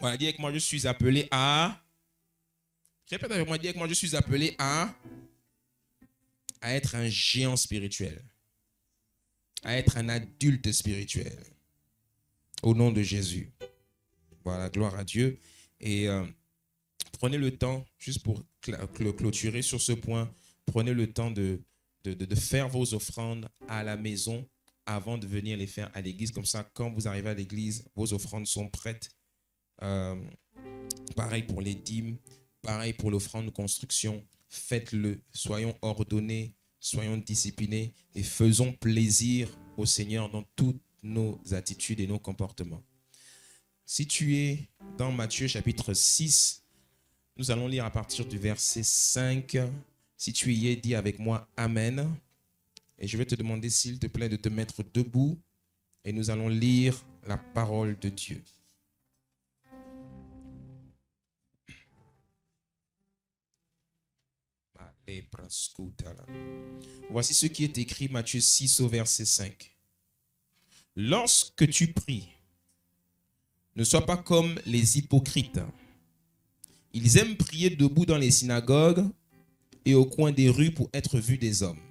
Voilà, dis avec moi, je suis appelé à... Répète avec moi, dis avec moi, je suis appelé à être un géant spirituel, à être un adulte spirituel. Au nom de Jésus. Voilà, gloire à Dieu. Et prenez le temps, juste pour clôturer sur ce point, prenez le temps de faire vos offrandes à la maison avant de venir les faire à l'église. Comme ça, quand vous arrivez à l'église, vos offrandes sont prêtes. Pareil pour les dîmes, pareil pour l'offrande de construction. Faites-le, soyons ordonnés, soyons disciplinés et faisons plaisir au Seigneur dans toutes nos attitudes et nos comportements. Si tu es dans Matthieu chapitre 6, nous allons lire à partir du verset 5. Si tu y es, dis avec moi Amen. Et je vais te demander, s'il te plaît, de te mettre debout et nous allons lire la parole de Dieu. Voici ce qui est écrit, Matthieu 6 au verset 5. Lorsque tu pries, ne sois pas comme les hypocrites. Ils aiment prier debout dans les synagogues et au coin des rues pour être vus des hommes.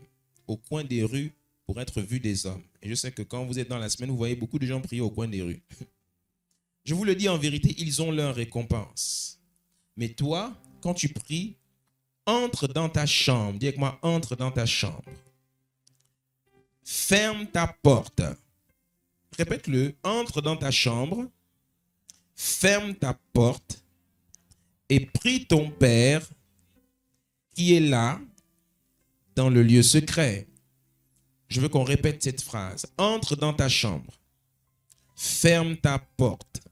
Au coin des rues pour être vus des hommes. Et je sais que quand vous êtes dans la semaine, vous voyez beaucoup de gens prier au coin des rues. Je vous le dis en vérité, ils ont leur récompense. Mais toi, quand tu pries, entre dans ta chambre. Dis avec moi, entre dans ta chambre. Ferme ta porte. Répète-le, entre dans ta chambre. Ferme ta porte et prie ton Père qui est là dans le lieu secret. Je veux qu'on répète cette phrase. Entre dans ta chambre. Ferme ta porte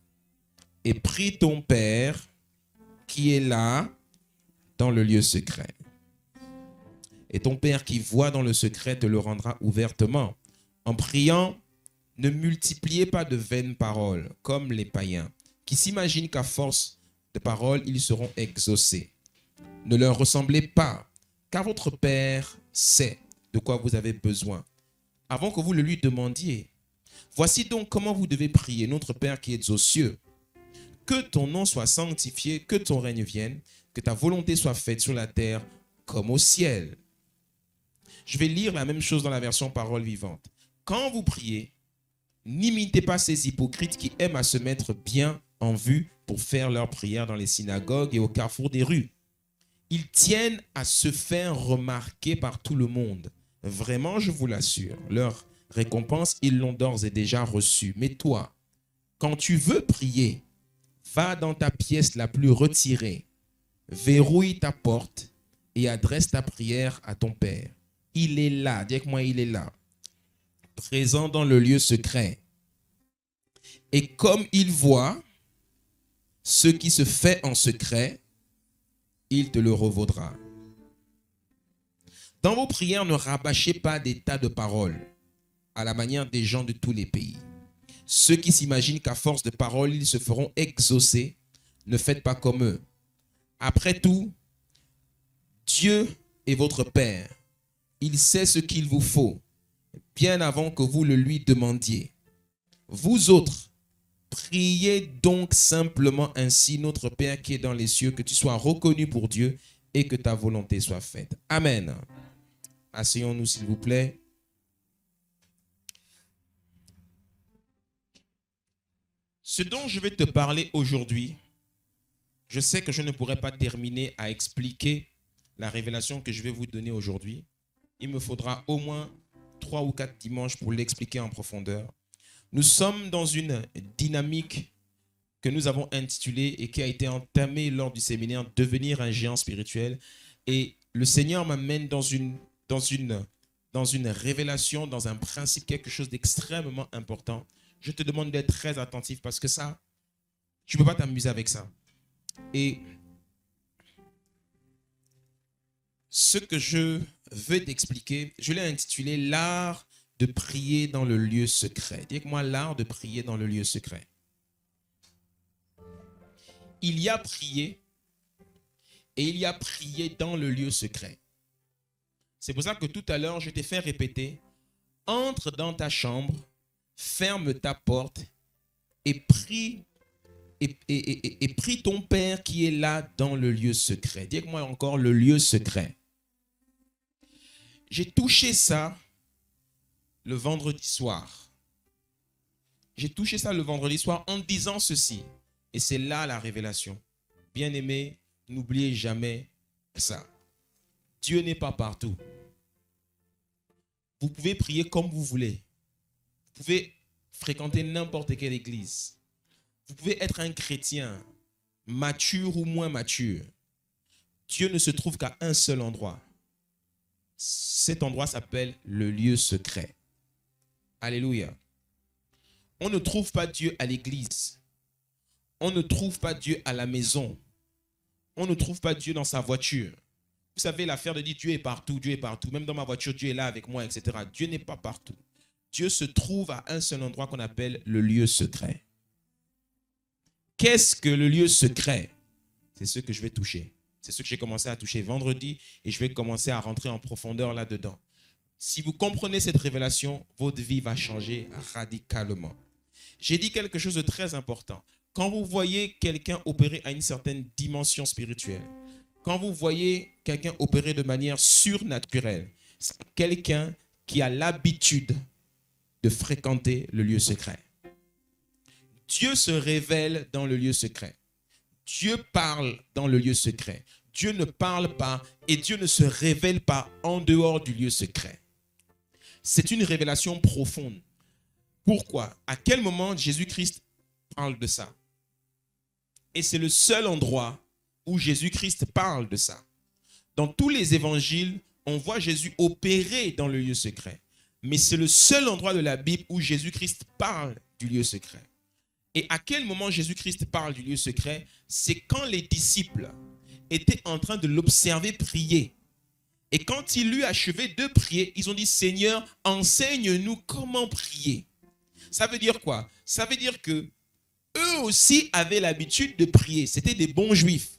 et prie ton Père qui est là dans le lieu secret. Et ton Père qui voit dans le secret te le rendra ouvertement. En priant, ne multipliez pas de vaines paroles comme les païens qui s'imaginent qu'à force de paroles, ils seront exaucés. Ne leur ressemblez pas, car votre Père sait de quoi vous avez besoin, avant que vous le lui demandiez. Voici donc comment vous devez prier, notre Père qui est aux cieux. Que ton nom soit sanctifié, que ton règne vienne, que ta volonté soit faite sur la terre comme au ciel. Je vais lire la même chose dans la version parole vivante. Quand vous priez, n'imitez pas ces hypocrites qui aiment à se mettre bien en vue pour faire leur prière dans les synagogues et au carrefour des rues. Ils tiennent à se faire remarquer par tout le monde. Vraiment, je vous l'assure, leur récompense, ils l'ont d'ores et déjà reçue. Mais toi, quand tu veux prier, va dans ta pièce la plus retirée, verrouille ta porte et adresse ta prière à ton Père. Il est là, dis avec moi, il est là, présent dans le lieu secret. Et comme il voit ce qui se fait en secret, il te le revaudra. Dans vos prières, ne rabâchez pas des tas de paroles à la manière des gens de tous les pays. Ceux qui s'imaginent qu'à force de paroles, ils se feront exaucer, ne faites pas comme eux. Après tout, Dieu est votre Père. Il sait ce qu'il vous faut, bien avant que vous le lui demandiez. Vous autres, priez donc simplement ainsi, notre Père qui est dans les cieux, que tu sois reconnu pour Dieu et que ta volonté soit faite. Amen. Asseyons-nous s'il vous plaît. Ce dont je vais te parler aujourd'hui, je sais que je ne pourrai pas terminer à expliquer la révélation que je vais vous donner aujourd'hui. Il me faudra au moins 3 ou 4 dimanches pour l'expliquer en profondeur. Nous sommes dans une dynamique que nous avons intitulée et qui a été entamée lors du séminaire « Devenir un géant spirituel ». Et le Seigneur m'amène dans une révélation, dans un principe, quelque chose d'extrêmement important. Je te demande d'être très attentif parce que ça, tu ne peux pas t'amuser avec ça. Et ce que je veux t'expliquer, je l'ai intitulé « L'art de prier dans le lieu secret ». Dis avec moi, l'art de prier dans le lieu secret. Il y a prié et il y a prié dans le lieu secret. C'est pour ça que tout à l'heure, je t'ai fait répéter, entre dans ta chambre, ferme ta porte et prie et prie ton Père qui est là dans le lieu secret. Dis-moi encore le lieu secret. J'ai touché ça le vendredi soir. J'ai touché ça le vendredi soir en disant ceci. Et c'est là la révélation. Bien-aimé, n'oubliez jamais ça. Dieu n'est pas partout. Vous pouvez prier comme vous voulez. Vous pouvez fréquenter n'importe quelle église. Vous pouvez être un chrétien, mature ou moins mature. Dieu ne se trouve qu'à un seul endroit. Cet endroit s'appelle le lieu secret. Alléluia. On ne trouve pas Dieu à l'église. On ne trouve pas Dieu à la maison. On ne trouve pas Dieu dans sa voiture. Vous savez, l'affaire de dire Dieu est partout, Dieu est partout. Même dans ma voiture, Dieu est là avec moi, etc. Dieu n'est pas partout. Dieu se trouve à un seul endroit qu'on appelle le lieu secret. Qu'est-ce que le lieu secret? C'est ce que je vais toucher. C'est ce que j'ai commencé à toucher vendredi et je vais commencer à rentrer en profondeur là-dedans. Si vous comprenez cette révélation, votre vie va changer radicalement. J'ai dit quelque chose de très important. Quand vous voyez quelqu'un opérer à une certaine dimension spirituelle, quand vous voyez quelqu'un opérer de manière surnaturelle, c'est quelqu'un qui a l'habitude de fréquenter le lieu secret. Dieu se révèle dans le lieu secret. Dieu parle dans le lieu secret. Dieu ne parle pas et Dieu ne se révèle pas en dehors du lieu secret. C'est une révélation profonde. Pourquoi? À quel moment Jésus-Christ parle de ça? Et c'est le seul endroit où Jésus-Christ parle de ça. Dans tous les évangiles, on voit Jésus opérer dans le lieu secret. Mais c'est le seul endroit de la Bible où Jésus-Christ parle du lieu secret. Et à quel moment Jésus-Christ parle du lieu secret? C'est quand les disciples étaient en train de l'observer prier. Et quand il eut achevé de prier, ils ont dit, Seigneur, enseigne-nous comment prier. Ça veut dire quoi? Ça veut dire que eux aussi avaient l'habitude de prier. C'était des bons juifs.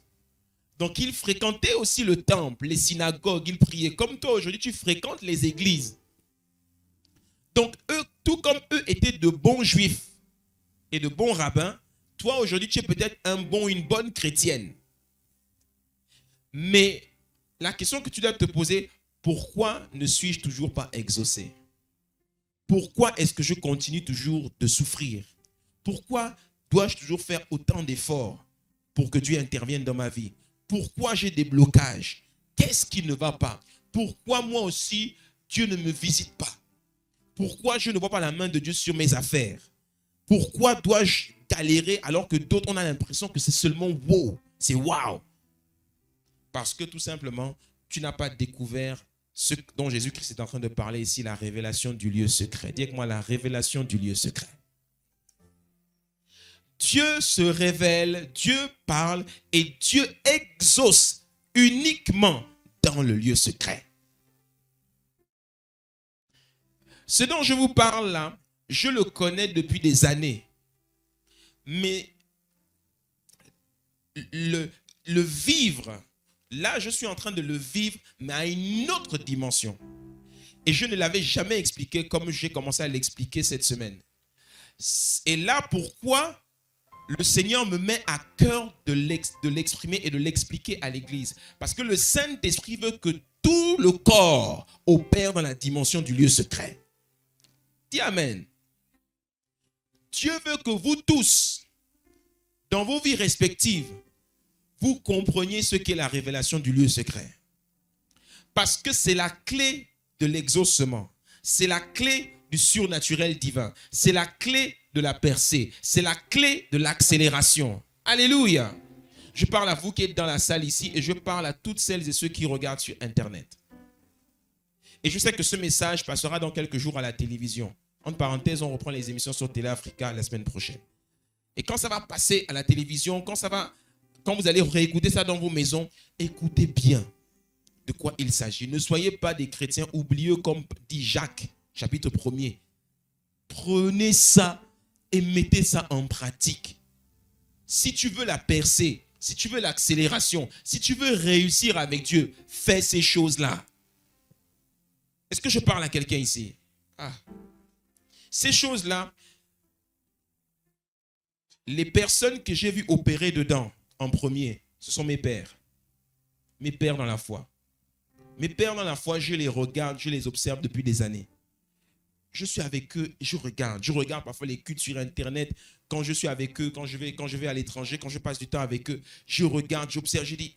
Donc ils fréquentaient aussi le temple, les synagogues, ils priaient. Comme toi aujourd'hui, tu fréquentes les églises. Donc eux, tout comme eux étaient de bons juifs et de bons rabbins, toi aujourd'hui tu es peut-être une bonne chrétienne. Mais la question que tu dois te poser, pourquoi ne suis-je toujours pas exaucé? Pourquoi est-ce que je continue toujours de souffrir? Pourquoi dois-je toujours faire autant d'efforts pour que Dieu intervienne dans ma vie? Pourquoi j'ai des blocages? Qu'est-ce qui ne va pas? Pourquoi moi aussi Dieu ne me visite pas? Pourquoi je ne vois pas la main de Dieu sur mes affaires? Pourquoi dois-je galérer alors que d'autres, on a l'impression que c'est seulement wow, c'est wow? Parce que tout simplement, tu n'as pas découvert ce dont Jésus-Christ est en train de parler ici, la révélation du lieu secret. Dis avec moi, la révélation du lieu secret. Dieu se révèle, Dieu parle et Dieu exauce uniquement dans le lieu secret. Ce dont je vous parle là, je le connais depuis des années. Mais le vivre, là je suis en train de le vivre, mais à une autre dimension. Et je ne l'avais jamais expliqué comme j'ai commencé à l'expliquer cette semaine. Et là, pourquoi le Seigneur me met à cœur de l'exprimer et de l'expliquer à l'Église? Parce que le Saint-Esprit veut que tout le corps opère dans la dimension du lieu secret. Dis Amen. Dieu veut que vous tous, dans vos vies respectives, vous compreniez ce qu'est la révélation du lieu secret. Parce que c'est la clé de l'exaucement. C'est la clé du surnaturel divin. C'est la clé de la percée. C'est la clé de l'accélération. Alléluia. Je parle à vous qui êtes dans la salle ici et je parle à toutes celles et ceux qui regardent sur Internet. Et je sais que ce message passera dans quelques jours à la télévision. Entre parenthèses, on reprend les émissions sur Télé Africa la semaine prochaine. Et quand ça va passer à la télévision, quand vous allez réécouter ça dans vos maisons, écoutez bien de quoi il s'agit. Ne soyez pas des chrétiens oublieux comme dit Jacques, chapitre 1er. Prenez ça et mettez ça en pratique. Si tu veux la percée, si tu veux l'accélération, si tu veux réussir avec Dieu, fais ces choses-là. Est-ce que je parle à quelqu'un ici? Ces choses-là, Les personnes que j'ai vues opérer dedans, en premier, ce sont mes pères. Mes pères dans la foi. Mes pères dans la foi, je les regarde, je les observe depuis des années. Je suis avec eux, je regarde parfois les cultes sur Internet, quand je suis avec eux, quand je vais à l'étranger, quand je passe du temps avec eux, je regarde, j'observe, je dis.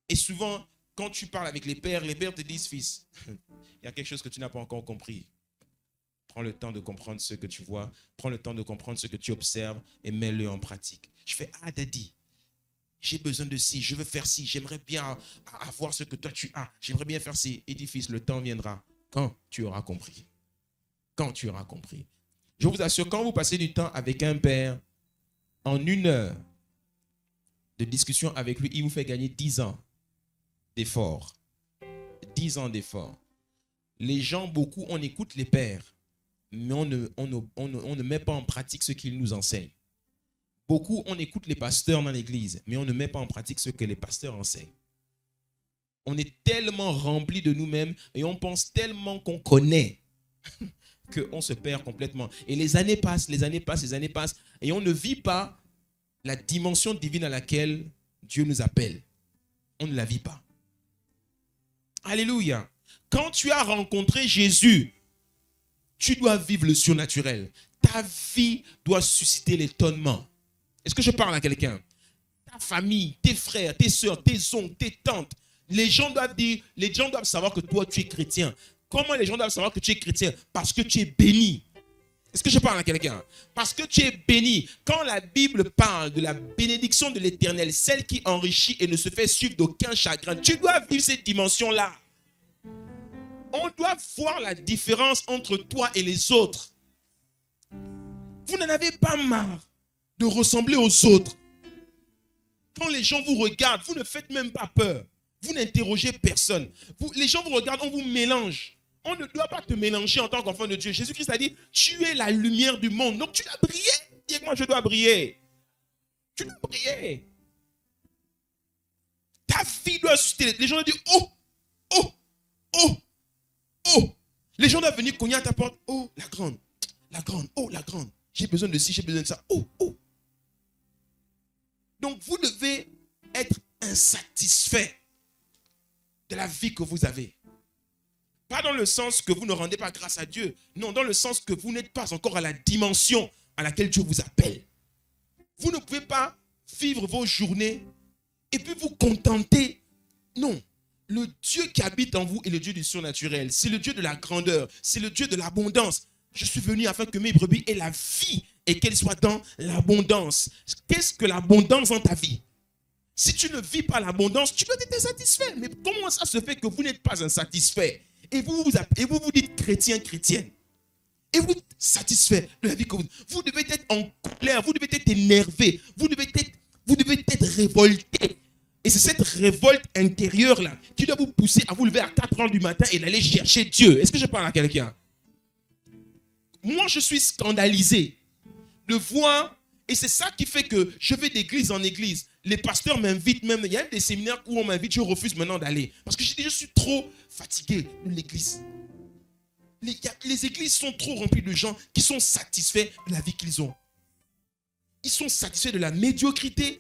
Et souvent, quand tu parles avec les pères te disent, fils, il y a quelque chose que tu n'as pas encore compris. Prends le temps de comprendre ce que tu vois, prends le temps de comprendre ce que tu observes et mets-le en pratique. Je fais, daddy, j'ai besoin de ci, je veux faire ci, j'aimerais bien avoir ce que toi tu as, j'aimerais bien faire ci. Et dit, fils, le temps viendra quand tu auras compris. Quand tu auras compris. Je vous assure, quand vous passez du temps avec un père, en 1 heure de discussion avec lui, il vous fait gagner 10 ans d'efforts. 10 ans d'efforts. Les gens, beaucoup, on écoute les pères, mais on ne met pas en pratique ce qu'ils nous enseignent. Beaucoup, on écoute les pasteurs dans l'église, mais on ne met pas en pratique ce que les pasteurs enseignent. On est tellement rempli de nous-mêmes et on pense tellement qu'on connaît qu'on se perd complètement. Et les années passent, et on ne vit pas la dimension divine à laquelle Dieu nous appelle. On ne la vit pas. Alléluia. Quand tu as rencontré Jésus, tu dois vivre le surnaturel. Ta vie doit susciter l'étonnement. Est-ce que je parle à quelqu'un? Ta famille, tes frères, tes soeurs, tes oncles, tes tantes, les gens doivent savoir que toi, tu es chrétien. Comment les gens doivent savoir que tu es chrétien? Parce que tu es béni. Est-ce que je parle à quelqu'un? Parce que tu es béni. Quand la Bible parle de la bénédiction de l'Éternel, celle qui enrichit et ne se fait suivre d'aucun chagrin, tu dois vivre cette dimension-là. On doit voir la différence entre toi et les autres. Vous n'en avez pas marre de ressembler aux autres. Quand les gens vous regardent, vous ne faites même pas peur. Vous n'interrogez personne. Les gens vous regardent, on vous mélange. On ne doit pas te mélanger en tant qu'enfant de Dieu. Jésus-Christ a dit, tu es la lumière du monde. Donc tu dois briller. Dis moi, je dois briller. Tu dois briller. Ta vie doit susciter. Les gens doivent dire, oh, oh, oh, oh. Les gens doivent venir cogner à ta porte. Oh, la grande, oh, la grande. J'ai besoin de ci, j'ai besoin de ça. Oh, oh. Donc vous devez être insatisfait de la vie que vous avez. Pas dans le sens que vous ne rendez pas grâce à Dieu. Non, dans le sens que vous n'êtes pas encore à la dimension à laquelle Dieu vous appelle. Vous ne pouvez pas vivre vos journées et puis vous contenter. Non. Le Dieu qui habite en vous est le Dieu du surnaturel. C'est le Dieu de la grandeur. C'est le Dieu de l'abondance. Je suis venu afin que mes brebis aient la vie et qu'elles soient dans l'abondance. Qu'est-ce que l'abondance dans ta vie? Si tu ne vis pas l'abondance, tu dois être insatisfait. Mais comment ça se fait que vous n'êtes pas insatisfait? Et vous vous dites chrétienne. Et vous êtes satisfait de la vie que vous devez être en colère, vous devez être énervé, vous devez être révolté. Et c'est cette révolte intérieure-là qui doit vous pousser à vous lever à 4 heures du matin et d'aller chercher Dieu. Est-ce que je parle à quelqu'un? Moi, je suis scandalisé de voir, et c'est ça qui fait que je vais d'église en église. Les pasteurs m'invitent même, il y a des séminaires où on m'invite, je refuse maintenant d'aller. Parce que je suis trop fatigué de l'église. Les églises sont trop remplies de gens qui sont satisfaits de la vie qu'ils ont. Ils sont satisfaits de la médiocrité.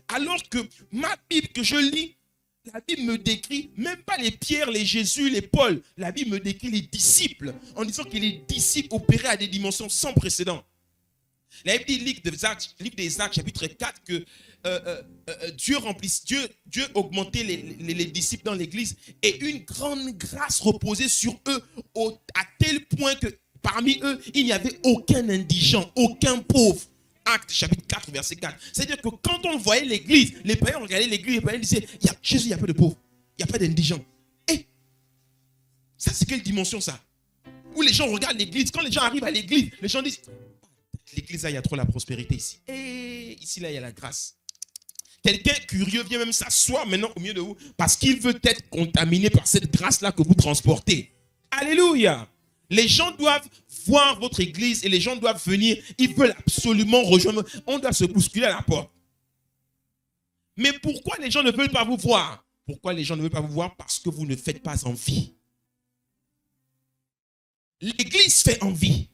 Alors que ma Bible que je lis, la Bible me décrit, même pas les Pierre, les Jésus, les Paul. La Bible me décrit les disciples en disant que les disciples opéraient à des dimensions sans précédent. La Bible dit, livre des Actes, chapitre 4, que Dieu augmentait les disciples dans l'église et une grande grâce reposait sur eux à tel point que parmi eux, il n'y avait aucun indigent, aucun pauvre. Actes chapitre 4, verset 4. C'est-à-dire que quand on voyait l'église, les païens regardaient l'église, les païens disaient, Jésus, il n'y a pas de pauvres, il n'y a pas d'indigents. Et ça, c'est quelle dimension ça? Où les gens regardent l'église, quand les gens arrivent à l'église, les gens disent, l'église, là, il y a trop la prospérité ici. Et ici, là, il y a la grâce. Quelqu'un curieux vient même s'asseoir maintenant au milieu de vous parce qu'il veut être contaminé par cette grâce-là que vous transportez. Alléluia. Les gens doivent voir votre église et les gens doivent venir. Ils veulent absolument rejoindre. On doit se bousculer à la porte. Mais pourquoi les gens ne veulent pas vous voir? Pourquoi les gens ne veulent pas vous voir? Parce que vous ne faites pas envie. L'église fait envie.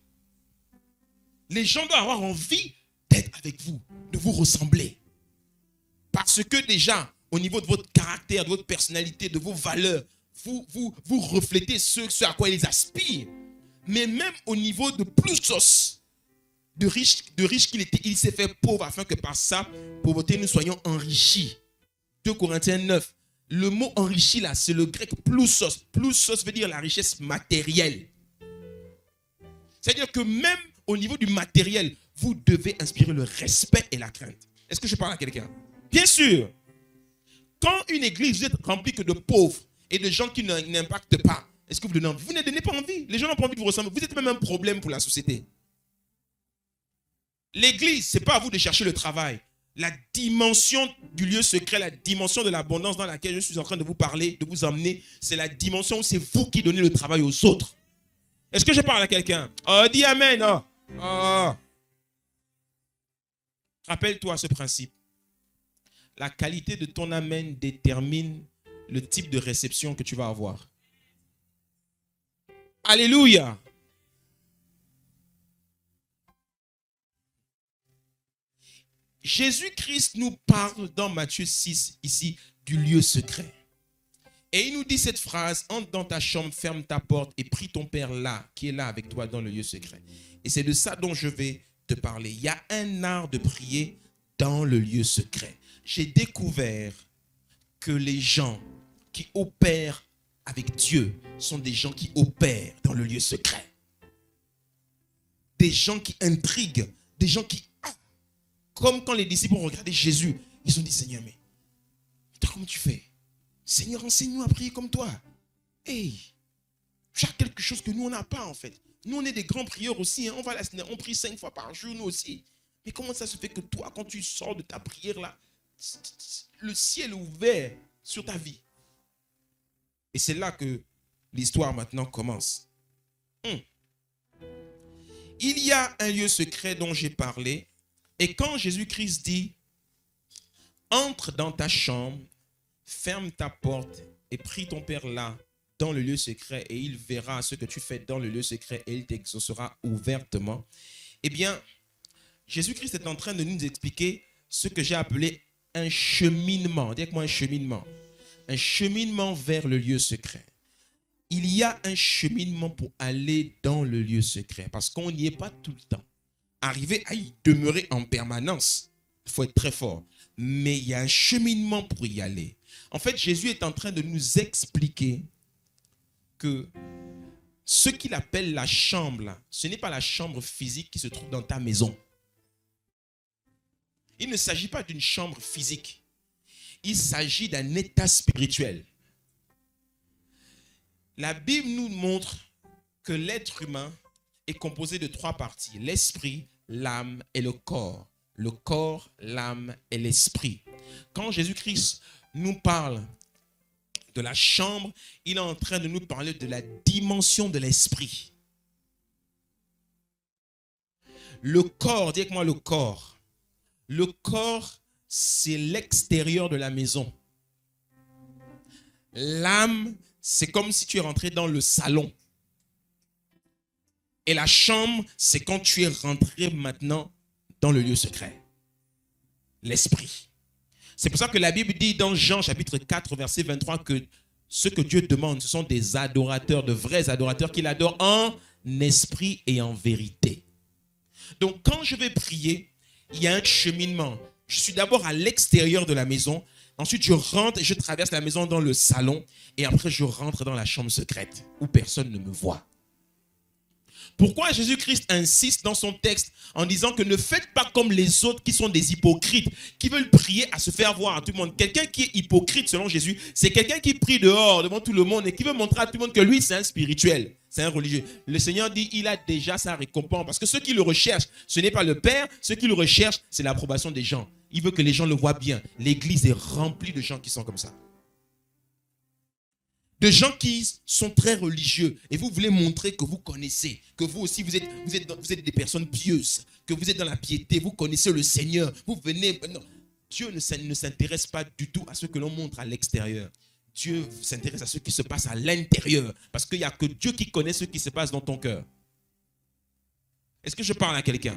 Les gens doivent avoir envie d'être avec vous, de vous ressembler. Parce que déjà, au niveau de votre caractère, de votre personnalité, de vos valeurs, vous reflétez ce à quoi ils aspirent. Mais même au niveau de plus de riche qu'il était, il s'est fait pauvre afin que par sa pauvreté, nous soyons enrichis. 2 Corinthiens 9. Le mot enrichi là, c'est le grec plousos. Plousos veut dire la richesse matérielle. C'est-à-dire que même au niveau du matériel, vous devez inspirer le respect et la crainte. Est-ce que je parle à quelqu'un? Bien sûr. Quand une église, vous êtes remplie que de pauvres et de gens qui n'impactent pas, est-ce que vous donnez envie? Vous ne donnez pas envie. Les gens n'ont pas envie de vous ressembler. Vous êtes même un problème pour la société. L'église, ce n'est pas à vous de chercher le travail. La dimension du lieu secret, la dimension de l'abondance dans laquelle je suis en train de vous parler, de vous emmener, c'est la dimension où c'est vous qui donnez le travail aux autres. Est-ce que je parle à quelqu'un? Oh, dis amen. Oh. Oh. Rappelle-toi ce principe. La qualité de ton amen détermine le type de réception que tu vas avoir. Alléluia. Jésus-Christ nous parle dans Matthieu 6, ici, du lieu secret. Et il nous dit cette phrase, entre dans ta chambre, ferme ta porte et prie ton Père là, qui est là avec toi dans le lieu secret. Et c'est de ça dont je vais te parler. Il y a un art de prier dans le lieu secret. J'ai découvert que les gens qui opèrent avec Dieu sont des gens qui opèrent dans le lieu secret. Des gens qui intriguent, des gens qui... Comme quand les disciples ont regardé Jésus, ils ont dit, Seigneur, mais comment tu fais? Seigneur, enseigne-nous à prier comme toi. Hey, tu as quelque chose que nous, on n'a pas en fait. Nous, on est des grands prieurs aussi. Hein. On prie 5 fois par jour, nous aussi. Mais comment ça se fait que toi, quand tu sors de ta prière là, le ciel est ouvert sur ta vie? Et c'est là que l'histoire maintenant commence. Il y a un lieu secret dont j'ai parlé. Et quand Jésus-Christ dit, entre dans ta chambre, ferme ta porte et prie ton Père là, dans le lieu secret, et il verra ce que tu fais dans le lieu secret et il t'exaucera ouvertement. Eh bien, Jésus-Christ est en train de nous expliquer ce que j'ai appelé un cheminement. Dites-moi un cheminement. Un cheminement vers le lieu secret. Il y a un cheminement pour aller dans le lieu secret parce qu'on n'y est pas tout le temps. Arriver à y demeurer en permanence, il faut être très fort. Mais il y a un cheminement pour y aller. En fait, Jésus est en train de nous expliquer que ce qu'il appelle la chambre, là, ce n'est pas la chambre physique qui se trouve dans ta maison. Il ne s'agit pas d'une chambre physique. Il s'agit d'un état spirituel. La Bible nous montre que l'être humain est composé de 3 parties. L'esprit, l'âme et le corps. Le corps, l'âme et l'esprit. Quand Jésus-Christ nous parle de la chambre, il est en train de nous parler de la dimension de l'esprit. Le corps, dites-moi le corps. Le corps, c'est l'extérieur de la maison. L'âme, c'est comme si tu es rentré dans le salon. Et la chambre, c'est quand tu es rentré maintenant dans le lieu secret. L'esprit. C'est pour ça que la Bible dit dans Jean chapitre 4, verset 23 que ce que Dieu demande, ce sont des adorateurs, de vrais adorateurs qui l'adorent en esprit et en vérité. Donc quand je vais prier, il y a un cheminement. Je suis d'abord à l'extérieur de la maison. Ensuite, je rentre et je traverse la maison dans le salon. Et après, je rentre dans la chambre secrète où personne ne me voit. Pourquoi Jésus-Christ insiste dans son texte en disant que ne faites pas comme les autres qui sont des hypocrites, qui veulent prier à se faire voir à tout le monde. Quelqu'un qui est hypocrite selon Jésus, c'est quelqu'un qui prie dehors devant tout le monde et qui veut montrer à tout le monde que lui c'est un spirituel, c'est un religieux. Le Seigneur dit il a déjà sa récompense parce que ceux qui le recherchent, ce n'est pas le Père, ceux qui le recherchent, c'est l'approbation des gens. Il veut que les gens le voient bien. L'église est remplie de gens qui sont comme ça. De gens qui sont très religieux et vous voulez montrer que vous connaissez, que vous aussi vous êtes des personnes pieuses, que vous êtes dans la piété, vous connaissez le Seigneur, vous venez... Non. Dieu ne s'intéresse pas du tout à ce que l'on montre à l'extérieur. Dieu s'intéresse à ce qui se passe à l'intérieur parce qu'il n'y a que Dieu qui connaît ce qui se passe dans ton cœur. Est-ce que je parle à quelqu'un?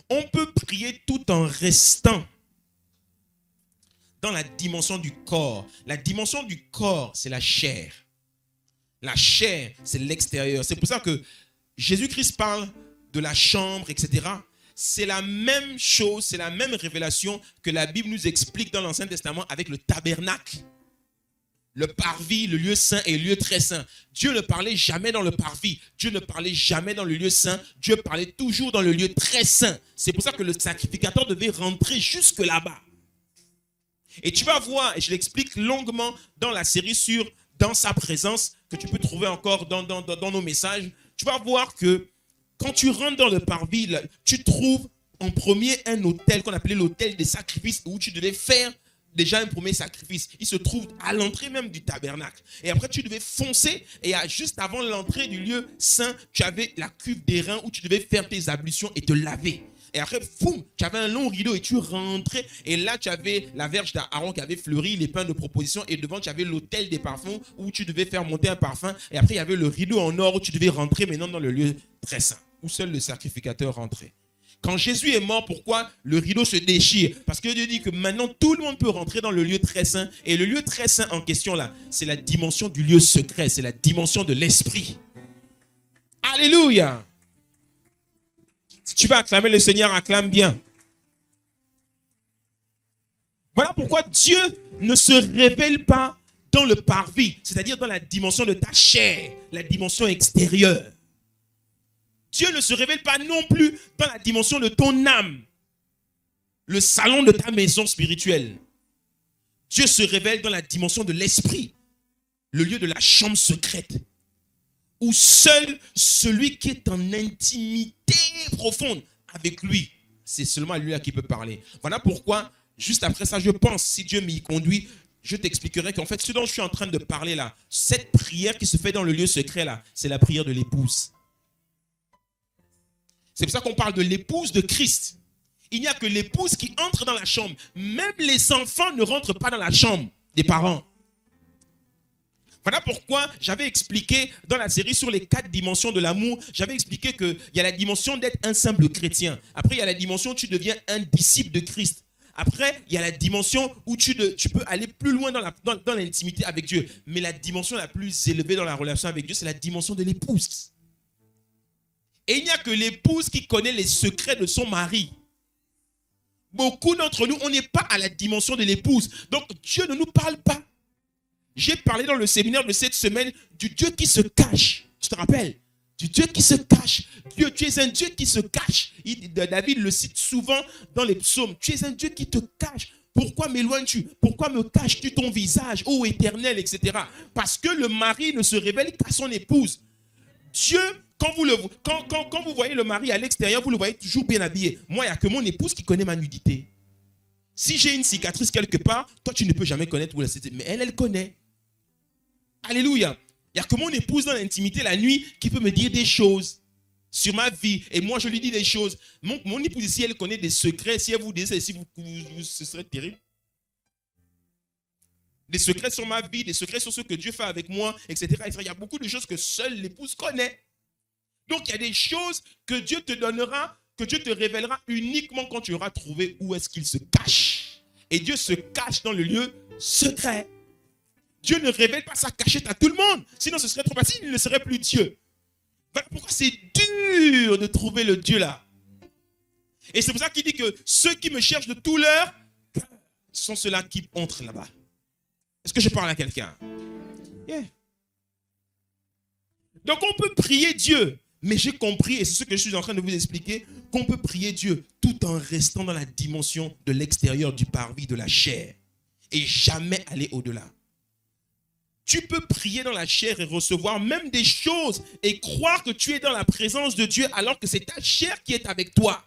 On peut prier tout en restant dans la dimension du corps. La dimension du corps, c'est la chair. La chair, c'est l'extérieur. C'est pour ça que Jésus-Christ parle de la chambre, etc. C'est la même chose, c'est la même révélation que la Bible nous explique dans l'Ancien Testament avec le tabernacle. Le parvis, le lieu saint et le lieu très saint. Dieu ne parlait jamais dans le parvis. Dieu ne parlait jamais dans le lieu saint. Dieu parlait toujours dans le lieu très saint. C'est pour ça que le sacrificateur devait rentrer jusque là-bas. Et tu vas voir, et je l'explique longuement dans la série sur Dans sa présence, que tu peux trouver encore dans nos messages. Tu vas voir que quand tu rentres dans le parvis, tu trouves en premier un autel qu'on appelait l'autel des sacrifices où tu devais faire déjà un premier sacrifice. Il se trouve à l'entrée même du tabernacle. Et après, tu devais foncer. Et juste avant l'entrée du lieu saint, tu avais la cuve d'airain où tu devais faire tes ablutions et te laver. Et après, boum, tu avais un long rideau et tu rentrais. Et là, tu avais la verge d'Aaron qui avait fleuri, les pains de proposition. Et devant, tu avais l'autel des parfums où tu devais faire monter un parfum. Et après, il y avait le rideau en or où tu devais rentrer maintenant dans le lieu très saint, où seul le sacrificateur rentrait. Quand Jésus est mort, pourquoi le rideau se déchire? Parce que Dieu dit que maintenant tout le monde peut rentrer dans le lieu très saint. Et le lieu très saint en question là, c'est la dimension du lieu secret, c'est la dimension de l'esprit. Alléluia! Si tu vas acclamer le Seigneur, acclame bien. Voilà pourquoi Dieu ne se révèle pas dans le parvis, c'est-à-dire dans la dimension de ta chair, la dimension extérieure. Dieu ne se révèle pas non plus dans la dimension de ton âme, le salon de ta maison spirituelle. Dieu se révèle dans la dimension de l'esprit, le lieu de la chambre secrète, où seul celui qui est en intimité profonde avec lui, c'est seulement lui-là qui peut parler. Voilà pourquoi, juste après ça, je pense, si Dieu m'y conduit, je t'expliquerai qu'en fait, ce dont je suis en train de parler là, cette prière qui se fait dans le lieu secret là, c'est la prière de l'épouse. C'est pour ça qu'on parle de l'épouse de Christ. Il n'y a que l'épouse qui entre dans la chambre. Même les enfants ne rentrent pas dans la chambre des parents. Voilà pourquoi j'avais expliqué dans la série sur les 4 dimensions de l'amour, j'avais expliqué qu'il y a la dimension d'être un simple chrétien. Après, il y a la dimension où tu deviens un disciple de Christ. Après, il y a la dimension où tu peux aller plus loin dans l'intimité avec Dieu. Mais la dimension la plus élevée dans la relation avec Dieu, c'est la dimension de l'épouse. Et il n'y a que l'épouse qui connaît les secrets de son mari. Beaucoup d'entre nous, on n'est pas à la dimension de l'épouse. Donc Dieu ne nous parle pas. J'ai parlé dans le séminaire de cette semaine du Dieu qui se cache. Tu te rappelles? Du Dieu qui se cache. Dieu, tu es un Dieu qui se cache. David le cite souvent dans les psaumes. Tu es un Dieu qui te cache. Pourquoi m'éloignes-tu? Pourquoi me caches-tu ton visage, ô Éternel, etc. Parce que le mari ne se révèle qu'à son épouse. Dieu, quand vous voyez le mari à l'extérieur, vous le voyez toujours bien habillé. Moi, il n'y a que mon épouse qui connaît ma nudité. Si j'ai une cicatrice quelque part, toi, tu ne peux jamais connaître où la cicatrice. Mais elle connaît. Alléluia. Il n'y a que mon épouse dans l'intimité la nuit qui peut me dire des choses sur ma vie. Et moi, je lui dis des choses. Mon épouse ici, elle connaît des secrets. Si elle vous dit ça, ce serait terrible. Des secrets sur ma vie, des secrets sur ce que Dieu fait avec moi, etc. Il y a beaucoup de choses que seule l'épouse connaît. Donc, il y a des choses que Dieu te donnera, que Dieu te révélera uniquement quand tu auras trouvé où est-ce qu'il se cache. Et Dieu se cache dans le lieu secret. Dieu ne révèle pas sa cachette à tout le monde. Sinon, ce serait trop facile, il ne serait plus Dieu. Voilà pourquoi c'est dur de trouver le Dieu là. Et c'est pour ça qu'il dit que ceux qui me cherchent de tout leur cœur sont ceux-là qui entrent là-bas. Est-ce que je parle à quelqu'un? Yeah. Donc, on peut prier Dieu. Mais j'ai compris, et c'est ce que je suis en train de vous expliquer, qu'on peut prier Dieu tout en restant dans la dimension de l'extérieur du parvis de la chair et jamais aller au-delà. Tu peux prier dans la chair et recevoir même des choses et croire que tu es dans la présence de Dieu alors que c'est ta chair qui est avec toi.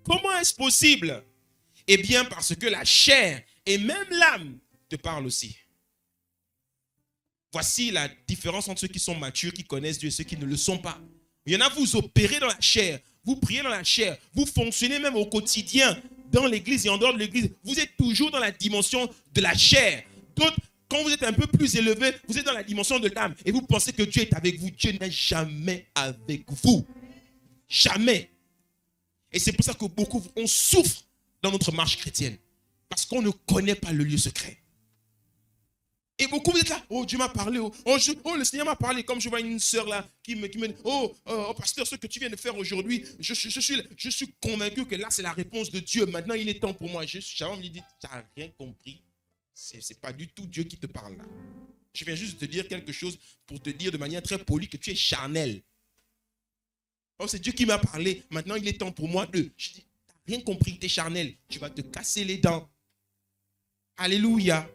Comment est-ce possible? Eh bien, parce que la chair et même l'âme te parlent aussi. Voici la différence entre ceux qui sont matures, qui connaissent Dieu et ceux qui ne le sont pas. Il y en a, vous opérez dans la chair, vous priez dans la chair, vous fonctionnez même au quotidien dans l'église et en dehors de l'église. Vous êtes toujours dans la dimension de la chair. D'autres Quand vous êtes un peu plus élevé, vous êtes dans la dimension de l'âme et vous pensez que Dieu est avec vous. Dieu n'est jamais avec vous. Jamais. Et c'est pour ça que beaucoup, on souffre dans notre marche chrétienne. Parce qu'on ne connaît pas le lieu secret. Et beaucoup vous êtes là, oh Dieu m'a parlé, le Seigneur m'a parlé, comme je vois une sœur là qui me dit, pasteur, ce que tu viens de faire aujourd'hui, je suis convaincu que là c'est la réponse de Dieu, maintenant il est temps pour moi. J'avais envie de dire, tu n'as rien compris, c'est pas du tout Dieu qui te parle là. Je viens juste de te dire quelque chose pour te dire de manière très polie que tu es charnel. Oh, c'est Dieu qui m'a parlé, maintenant il est temps pour moi de... Je dis, tu n'as rien compris, tu es charnel, tu vas te casser les dents. Alléluia.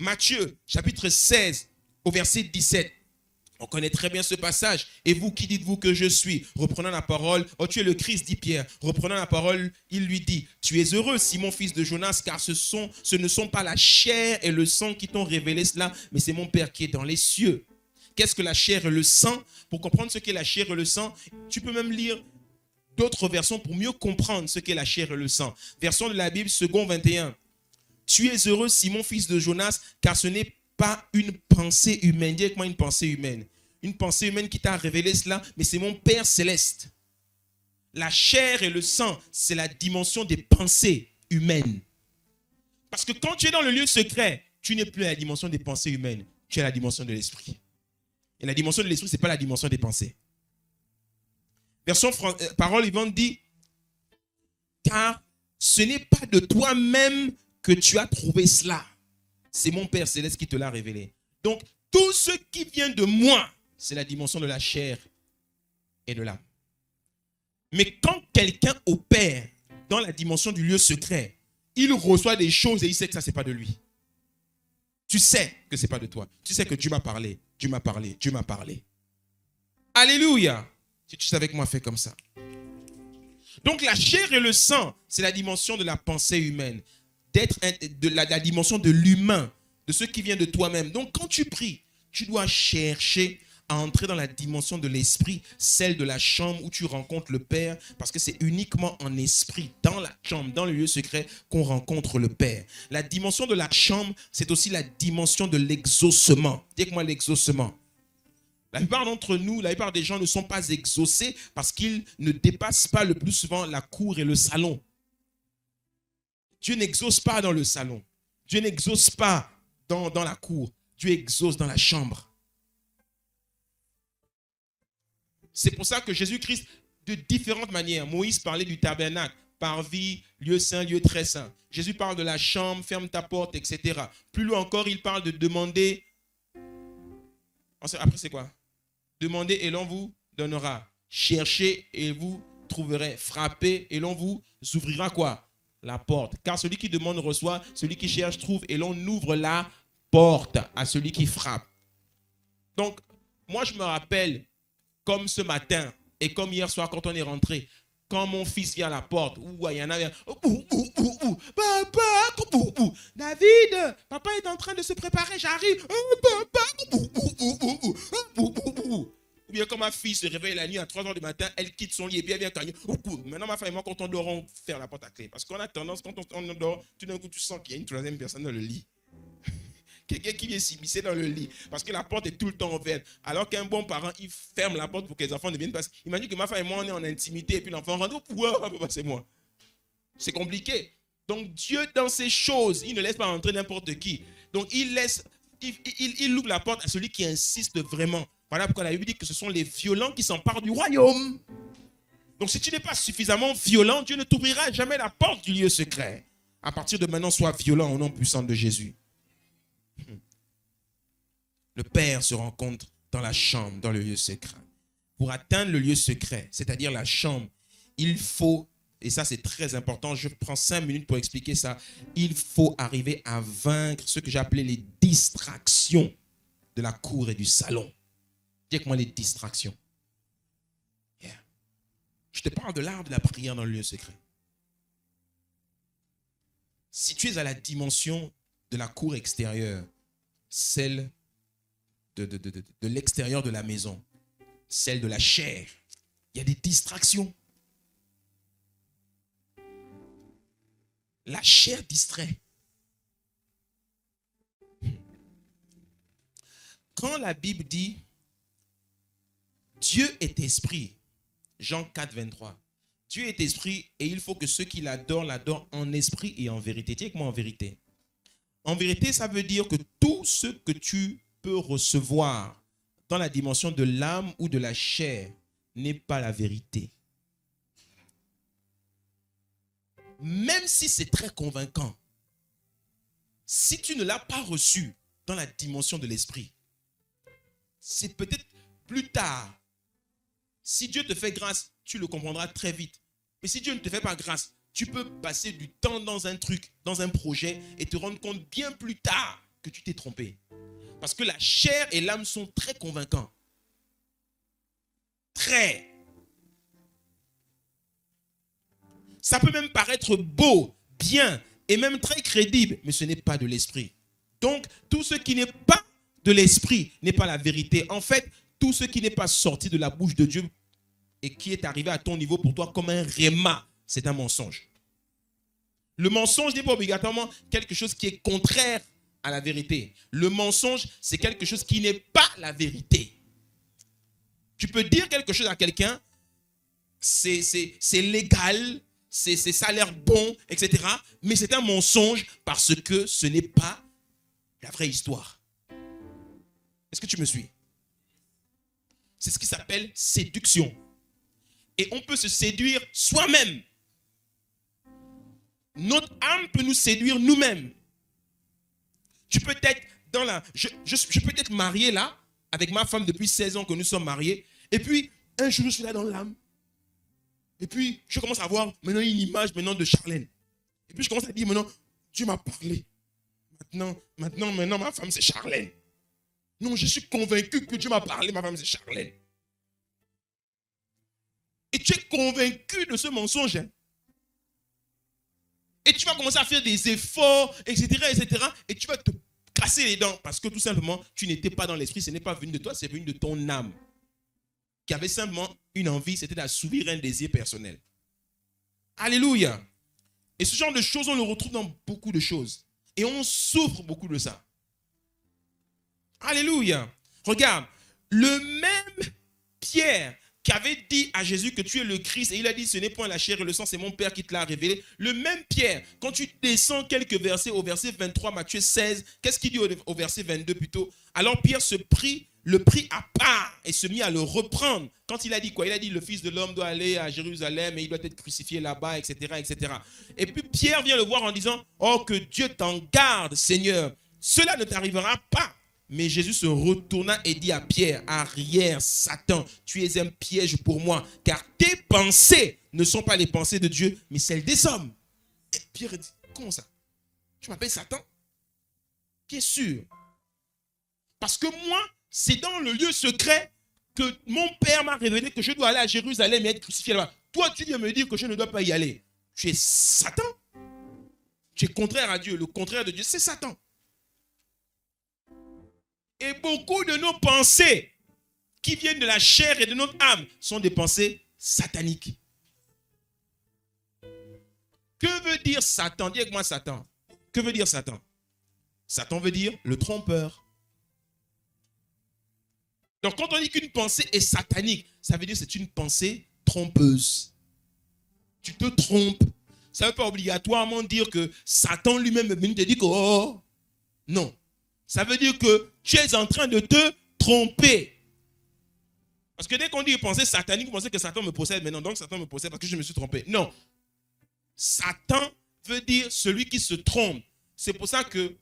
Matthieu, chapitre 16, au verset 17. On connaît très bien ce passage. Et vous, qui dites-vous que je suis? Reprenant la parole, oh tu es le Christ, dit Pierre. Reprenant la parole, il lui dit, tu es heureux, Simon, fils de Jonas, car ce ne sont pas la chair et le sang qui t'ont révélé cela, mais c'est mon Père qui est dans les cieux. Qu'est-ce que la chair et le sang? Pour comprendre ce qu'est la chair et le sang, tu peux même lire d'autres versions pour mieux comprendre ce qu'est la chair et le sang. Version de la Bible, second 21. Tu es heureux, Simon, fils de Jonas, car ce n'est pas une pensée humaine. Dis avec moi une pensée humaine. Une pensée humaine qui t'a révélé cela, mais c'est mon Père céleste. La chair et le sang, c'est la dimension des pensées humaines. Parce que quand tu es dans le lieu secret, tu n'es plus à la dimension des pensées humaines. Tu es à la dimension de l'esprit. Et la dimension de l'esprit, ce n'est pas la dimension des pensées. Version parole vivante dit, car ce n'est pas de toi-même que tu as trouvé cela. C'est mon Père céleste qui te l'a révélé. Donc, tout ce qui vient de moi, c'est la dimension de la chair et de l'âme. Mais quand quelqu'un opère dans la dimension du lieu secret, il reçoit des choses et il sait que ça, ce n'est pas de lui. Tu sais que ce n'est pas de toi. Tu sais que Dieu m'a parlé, Dieu m'a parlé, Dieu m'a parlé. Alléluia. Si tu es avec moi, fais comme ça. Donc, la chair et le sang, c'est la dimension de la pensée humaine. D'être de la dimension de l'humain, de ce qui vient de toi-même. Donc, quand tu pries, tu dois chercher à entrer dans la dimension de l'esprit, celle de la chambre où tu rencontres le Père, parce que c'est uniquement en esprit, dans la chambre, dans le lieu secret, qu'on rencontre le Père. La dimension de la chambre, c'est aussi la dimension de l'exaucement. Dis-moi l'exaucement. La plupart d'entre nous, la plupart des gens ne sont pas exaucés parce qu'ils ne dépassent pas le plus souvent la cour et le salon. Dieu n'exauce pas dans le salon. Dieu n'exauce pas dans la cour. Dieu exauce dans la chambre. C'est pour ça que Jésus-Christ, de différentes manières, Moïse parlait du tabernacle, parvis, lieu saint, lieu très saint. Jésus parle de la chambre, ferme ta porte, etc. Plus loin encore, il parle de demander. Après, c'est quoi? Demandez et l'on vous donnera. Cherchez et vous trouverez. Frappez et l'on vous ouvrira quoi? La porte. Car celui qui demande reçoit, celui qui cherche trouve et l'on ouvre la porte à celui qui frappe. Donc, moi je me rappelle, comme ce matin et comme hier soir quand on est rentré, quand mon fils vient à la porte, il y en a un, papa, David, papa est en train de se préparer, j'arrive, ou bien quand ma fille se réveille la nuit à 3 h du matin, elle quitte son lit et puis elle vient cogner. Maintenant, ma femme et moi, quand on dort, on ferme la porte à clé. Parce qu'on a tendance, quand on dort, tout d'un coup, tu sens qu'il y a une troisième personne dans le lit. Quelqu'un qui vient s'immiscer dans le lit. Parce que la porte est tout le temps ouverte. Alors qu'un bon parent, il ferme la porte pour que les enfants ne viennent pas. Imagine que ma femme et moi, on est en intimité et puis l'enfant rentre. C'est moi. C'est compliqué. Donc Dieu, dans ces choses, il ne laisse pas entrer n'importe qui. Donc il ouvre la porte à celui qui insiste vraiment. Voilà pourquoi la Bible dit que ce sont les violents qui s'emparent du royaume. Donc si tu n'es pas suffisamment violent, Dieu ne t'ouvrira jamais la porte du lieu secret. À partir de maintenant, sois violent au nom puissant de Jésus. Le Père se rencontre dans la chambre, dans le lieu secret. Pour atteindre le lieu secret, c'est-à-dire la chambre, il faut, et ça c'est très important, je prends 5 minutes pour expliquer ça, il faut arriver à vaincre ce que j'ai appelé les distractions de la cour et du salon. Dis-moi les distractions. Yeah. Je te parle de l'art de la prière dans le lieu secret. Si tu es à la dimension de la cour extérieure, celle de l'extérieur de la maison, celle de la chair, il y a des distractions. La chair distrait. quand la Bible dit Dieu est esprit, Jean 4, 23, Dieu est esprit et il faut que ceux qui l'adorent en esprit et en vérité. Tiens avec moi en vérité. En vérité, ça veut dire que tout ce que tu peux recevoir dans la dimension de l'âme ou de la chair n'est pas la vérité. Même si c'est très convaincant, si tu ne l'as pas reçu dans la dimension de l'esprit, c'est peut-être plus tard. Si Dieu te fait grâce, tu le comprendras très vite. Mais si Dieu ne te fait pas grâce, tu peux passer du temps dans un truc, dans un projet et te rendre compte bien plus tard que tu t'es trompé. Parce que la chair et l'âme sont très convaincants. Très. Ça peut même paraître beau, bien et même très crédible, mais ce n'est pas de l'esprit. Donc, tout ce qui n'est pas de l'esprit n'est pas la vérité. En fait, tout ce qui n'est pas sorti de la bouche de Dieu et qui est arrivé à ton niveau pour toi comme un réma, c'est un mensonge. Le mensonge n'est pas obligatoirement quelque chose qui est contraire à la vérité. Le mensonge, c'est quelque chose qui n'est pas la vérité. Tu peux dire quelque chose à quelqu'un, c'est légal, ça a l'air bon, etc. Mais c'est un mensonge parce que ce n'est pas la vraie histoire. Est-ce que tu me suis? C'est ce qui s'appelle séduction. Et on peut se séduire soi-même. Notre âme peut nous séduire nous-mêmes. Tu peux être dans la... Je peux être marié là, avec ma femme depuis 16 ans que nous sommes mariés. Et puis, un jour, je suis là dans l'âme. Et puis, je commence à voir maintenant une image maintenant de Charlène. Et puis, je commence à dire maintenant, Dieu m'a parlé. Maintenant, ma femme, c'est Charlène. Non, je suis convaincu que Dieu m'a parlé, ma femme, c'est Charlène. Et tu es convaincu de ce mensonge. Hein? Et tu vas commencer à faire des efforts, etc. Et tu vas te casser les dents parce que tout simplement, tu n'étais pas dans l'esprit. Ce n'est pas venu de toi, c'est venu de ton âme. Qui avait simplement une envie, c'était d'assouvir un désir personnel. Alléluia. Et ce genre de choses, on le retrouve dans beaucoup de choses. Et on souffre beaucoup de ça. Alléluia. Regarde, le même Pierre qui avait dit à Jésus que tu es le Christ, et il a dit ce n'est point la chair et le sang, c'est mon Père qui te l'a révélé. Le même Pierre, quand tu descends quelques versets, au verset 23, Matthieu 16, qu'est-ce qu'il dit au verset 22 plutôt? Alors Pierre le prit à part et se mit à le reprendre. Quand il a dit quoi? Il a dit le Fils de l'homme doit aller à Jérusalem et il doit être crucifié là-bas, etc. Et puis Pierre vient le voir en disant, oh que Dieu t'en garde, Seigneur, cela ne t'arrivera pas. Mais Jésus se retourna et dit à Pierre, arrière, Satan, tu es un piège pour moi, car tes pensées ne sont pas les pensées de Dieu, mais celles des hommes. Et Pierre dit, comment ça? Tu m'appelles Satan? Bien sûr. Parce que moi, c'est dans le lieu secret que mon Père m'a révélé que je dois aller à Jérusalem et être crucifié là-bas. Toi, tu viens me dire que je ne dois pas y aller. Tu es Satan. Tu es contraire à Dieu. Le contraire de Dieu, c'est Satan. Et beaucoup de nos pensées qui viennent de la chair et de notre âme sont des pensées sataniques. Que veut dire Satan? Dis avec moi Satan. Que veut dire Satan? Satan veut dire le trompeur. Donc quand on dit qu'une pensée est satanique, ça veut dire que c'est une pensée trompeuse. Tu te trompes. Ça ne veut pas obligatoirement dire que Satan lui-même est venu te dire que oh, non. Ça veut dire que tu es en train de te tromper. Parce que dès qu'on dit pensée satanique, vous pensez que Satan me possède maintenant. Donc Satan me possède parce que je me suis trompé. Non. Satan veut dire celui qui se trompe. C'est pour ça que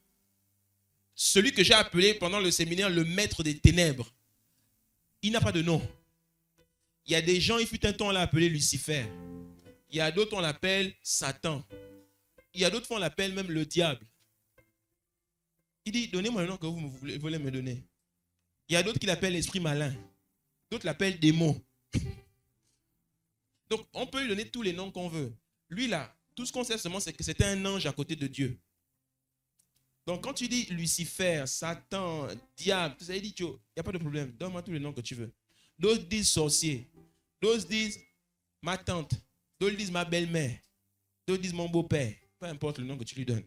celui que j'ai appelé pendant le séminaire le maître des ténèbres, il n'a pas de nom. Il y a des gens, il fut un temps, on l'a appelé Lucifer. Il y a d'autres, on l'appelle Satan. Il y a d'autres, on l'appelle même le diable. Il dit, donnez-moi le nom que vous voulez me donner. Il y a d'autres qui l'appellent l'esprit malin. D'autres l'appellent démon. Donc, on peut lui donner tous les noms qu'on veut. Lui, là, tout ce qu'on sait seulement, c'est que c'était un ange à côté de Dieu. Donc, quand tu dis Lucifer, Satan, diable, tout ça, il dit, il n'y a pas de problème. Donne-moi tous les noms que tu veux. D'autres disent sorcier. D'autres disent ma tante. D'autres disent ma belle-mère. D'autres disent mon beau-père. Peu importe le nom que tu lui donnes.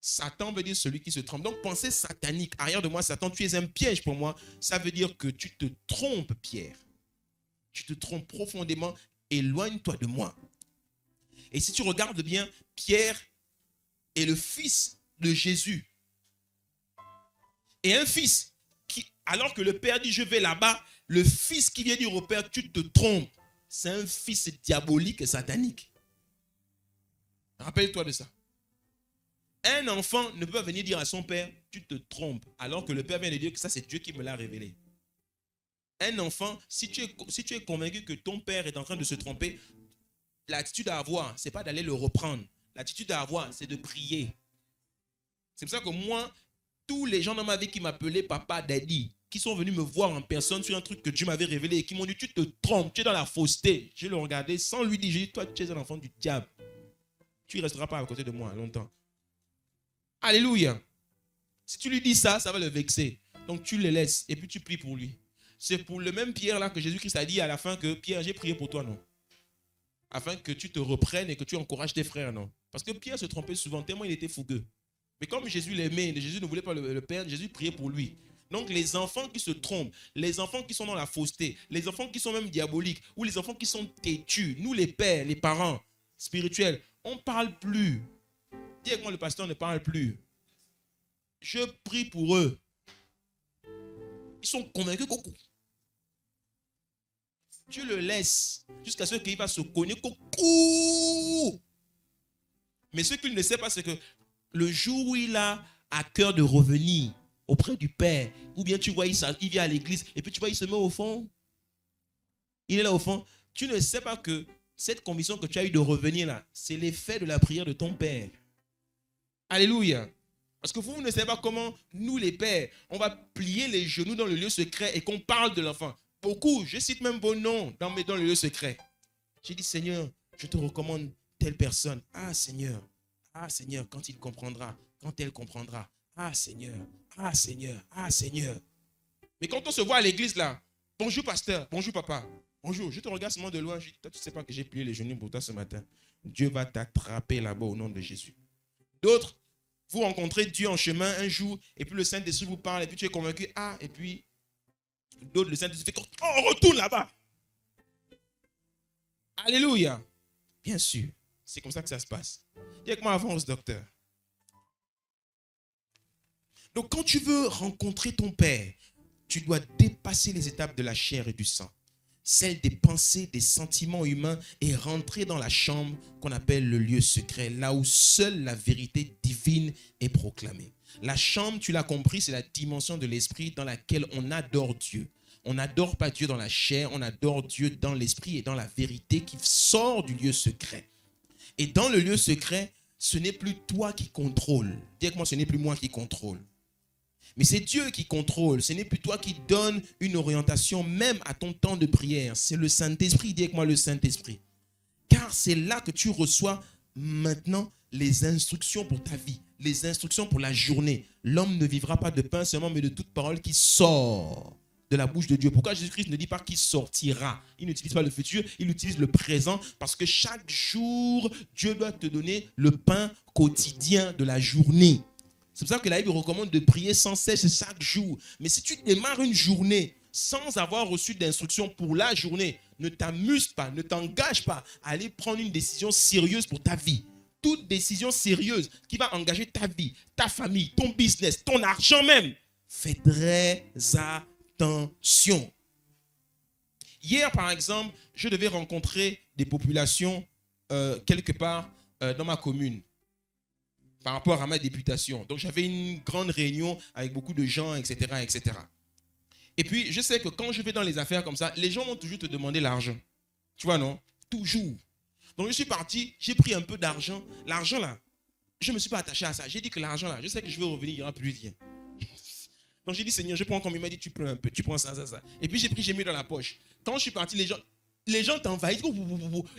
Satan veut dire celui qui se trompe. Donc, pensée satanique. Arrière de moi, Satan, tu es un piège pour moi. Ça veut dire que tu te trompes, Pierre. Tu te trompes profondément. Éloigne-toi de moi. Et si tu regardes bien, Pierre est le fils de Jésus. Et un fils, alors que le père dit je vais là-bas, le fils qui vient dire au père tu te trompes. C'est un fils diabolique et satanique. Rappelle-toi de ça. Un enfant ne peut pas venir dire à son père tu te trompes, alors que le père vient de dire que ça c'est Dieu qui me l'a révélé. Un enfant, si tu es convaincu que ton père est en train de se tromper, l'attitude à avoir, ce n'est pas d'aller le reprendre. L'attitude à avoir, c'est de prier. C'est pour ça que moi, tous les gens dans ma vie qui m'appelaient papa, daddy, qui sont venus me voir en personne sur un truc que Dieu m'avait révélé et qui m'ont dit tu te trompes, tu es dans la fausseté. Je le regardais sans lui dire, j'ai dit toi tu es un enfant du diable. Tu ne resteras pas à côté de moi longtemps. Alléluia. Si tu lui dis ça, ça va le vexer. Donc tu le laisses et puis tu pries pour lui. C'est pour le même Pierre là que Jésus-Christ a dit à la fin que Pierre, j'ai prié pour toi, non? Afin que tu te reprennes et que tu encourages tes frères, non? Parce que Pierre se trompait souvent, tellement il était fougueux. Mais comme Jésus l'aimait, Jésus ne voulait pas le perdre, Jésus priait pour lui. Donc les enfants qui se trompent, les enfants qui sont dans la fausseté, les enfants qui sont même diaboliques, ou les enfants qui sont têtus, nous les pères, les parents spirituels, on ne parle plus. Dis avec moi, le pasteur ne parle plus. Je prie pour eux. Ils sont convaincus qu'au coup. Tu le laisses jusqu'à ce qu'il va se connaître qu'au coup. Mais ce qu'il ne sait pas, c'est que le jour où il a à cœur de revenir auprès du Père, ou bien tu vois, il vient à l'église, et puis tu vois, il se met au fond. Il est là au fond. Tu ne sais pas que cette conviction que tu as eue de revenir là, c'est l'effet de la prière de ton Père. Alléluia. Parce que vous ne savez pas comment, nous les pères, on va plier les genoux dans le lieu secret et qu'on parle de l'enfant. Beaucoup, je cite même vos noms dans le lieu secret. J'ai dit, Seigneur, je te recommande telle personne. Ah Seigneur, quand il comprendra, quand elle comprendra. Ah Seigneur, ah Seigneur, ah Seigneur. Mais quand on se voit à l'église là, bonjour pasteur, bonjour papa, bonjour, je te regarde seulement de loin, je dis, toi tu ne sais pas que j'ai plié les genoux pour toi ce matin. Dieu va t'attraper là-bas au nom de Jésus. D'autres, vous rencontrez Dieu en chemin un jour, et puis le Saint-Esprit vous parle, et puis tu es convaincu, ah, et puis d'autres, le Saint-Esprit fait, on retourne là-bas. Alléluia. Bien sûr, c'est comme ça que ça se passe. Dis avec moi, avance, docteur. Donc, quand tu veux rencontrer ton Père, tu dois dépasser les étapes de la chair et du sang, celles des pensées, des sentiments humains, et rentrer dans la chambre qu'on appelle le lieu secret, là où seule la vérité divine est proclamée. La chambre, tu l'as compris, c'est la dimension de l'esprit dans laquelle on adore Dieu. On n'adore pas Dieu dans la chair, on adore Dieu dans l'esprit et dans la vérité qui sort du lieu secret. Et dans le lieu secret, ce n'est plus toi qui contrôle. Dis avec moi, ce n'est plus moi qui contrôle. Mais c'est Dieu qui contrôle. Ce n'est plus toi qui donne une orientation même à ton temps de prière. C'est le Saint-Esprit. Dis avec moi le Saint-Esprit. Car c'est là que tu reçois maintenant les instructions pour ta vie, les instructions pour la journée. L'homme ne vivra pas de pain seulement, mais de toute parole qui sort de la bouche de Dieu. Pourquoi Jésus-Christ ne dit pas qu'il sortira? Il n'utilise pas le futur, il utilise le présent, parce que chaque jour, Dieu doit te donner le pain quotidien de la journée. C'est pour ça que la Bible recommande de prier sans cesse chaque jour. Mais si tu démarres une journée sans avoir reçu d'instructions pour la journée, ne t'amuse pas, ne t'engage pas à aller prendre une décision sérieuse pour ta vie. Toute décision sérieuse qui va engager ta vie, ta famille, ton business, ton argent même, fais très attention. Hier, par exemple, je devais rencontrer des populations quelque part dans ma commune, par rapport à ma députation. Donc, j'avais une grande réunion avec beaucoup de gens, etc., etc. Et puis, je sais que quand je vais dans les affaires comme ça, les gens vont toujours te demander l'argent. Tu vois, non? Toujours. Donc, je suis parti, j'ai pris un peu d'argent. L'argent, là, je ne me suis pas attaché à ça. J'ai dit que l'argent, là, je sais que je vais revenir, il n'y aura plus rien. Donc, j'ai dit, Seigneur, je prends comme il m'a dit, tu prends un peu, tu prends ça, ça, ça. Et puis, j'ai pris, j'ai mis dans la poche. Quand je suis parti, les gens t'envahissent,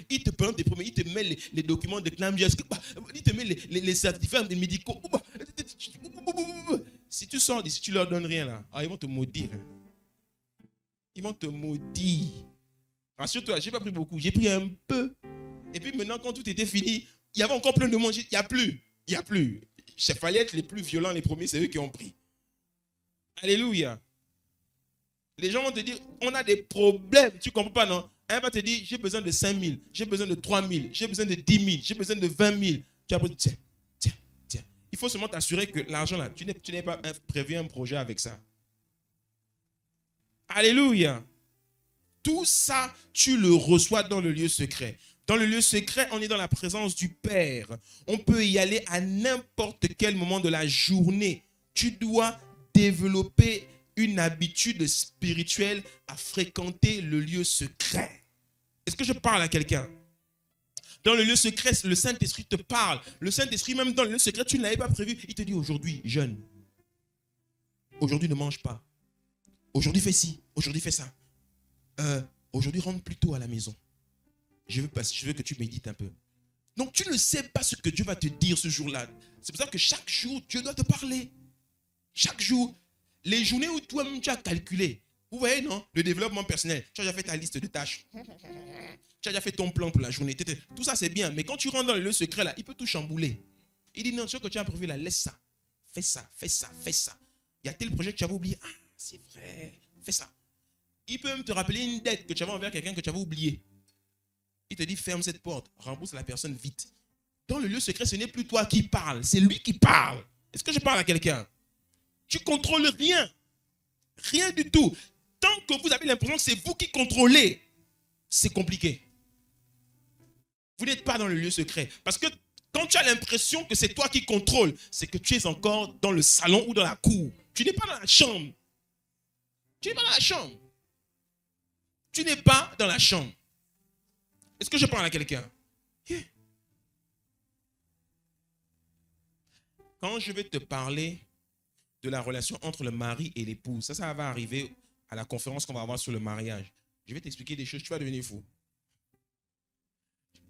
ils te prennent des promesses, ils te mettent les documents de claim, ils te mettent les certificats médicaux. Si tu sors d'ici, tu leur donnes rien là, ils vont te maudire. Ils vont te maudire. Rassure-toi, je n'ai pas pris beaucoup, j'ai pris un peu. Et puis maintenant, quand tout était fini, il y avait encore plein de monde. Il n'y a plus. Il fallait être les plus violents, les premiers, c'est eux qui ont pris. Alléluia. Les gens vont te dire, on a des problèmes. Tu ne comprends pas, non? Un va te dire, j'ai besoin de 5 000, j'ai besoin de 3 000, j'ai besoin de 10 000, j'ai besoin de 20 000. Tu vas dire, tiens. Il faut seulement t'assurer que l'argent là, tu n'es pas prévu un projet avec ça. Alléluia. Tout ça, tu le reçois dans le lieu secret. Dans le lieu secret, on est dans la présence du Père. On peut y aller à n'importe quel moment de la journée. Tu dois développer une habitude spirituelle à fréquenter le lieu secret. Est-ce que je parle à quelqu'un? Dans le lieu secret, le Saint-Esprit te parle. Le Saint-Esprit, même dans le lieu secret, tu ne l'avais pas prévu. Il te dit aujourd'hui, jeûne. Aujourd'hui, ne mange pas. Aujourd'hui, fais ci. Aujourd'hui, fais ça. Aujourd'hui, rentre plus tôt à la maison. Je veux que tu médites un peu. Donc, tu ne sais pas ce que Dieu va te dire ce jour-là. C'est pour ça que chaque jour, Dieu doit te parler. Chaque jour. Les journées où toi-même tu as calculé. Vous voyez, non? Le développement personnel. Tu as déjà fait ta liste de tâches. Tu as déjà fait ton plan pour la journée. Tout ça, c'est bien. Mais quand tu rentres dans le lieu secret, là, il peut tout chambouler. Il dit, non, ce que tu as prévu là, laisse ça. Fais ça, fais ça, fais ça. Il y a tel projet que tu avais oublié. Ah, c'est vrai. Fais ça. Il peut même te rappeler une dette que tu avais envers quelqu'un que tu avais oublié. Il te dit, ferme cette porte. Rembourse la personne vite. Dans le lieu secret, ce n'est plus toi qui parles. C'est lui qui parle. Est-ce que je parle à quelqu'un? Tu ne contrôles rien. Rien du tout. Tant que vous avez l'impression que c'est vous qui contrôlez, c'est compliqué. Vous n'êtes pas dans le lieu secret. Parce que quand tu as l'impression que c'est toi qui contrôles, c'est que tu es encore dans le salon ou dans la cour. Tu n'es pas dans la chambre. Tu n'es pas dans la chambre. Tu n'es pas dans la chambre. Est-ce que je parle à quelqu'un? Yeah. Quand je vais te parler de la relation entre le mari et l'épouse, ça va arriver à la conférence qu'on va avoir sur le mariage. Je vais t'expliquer des choses, tu vas devenir fou.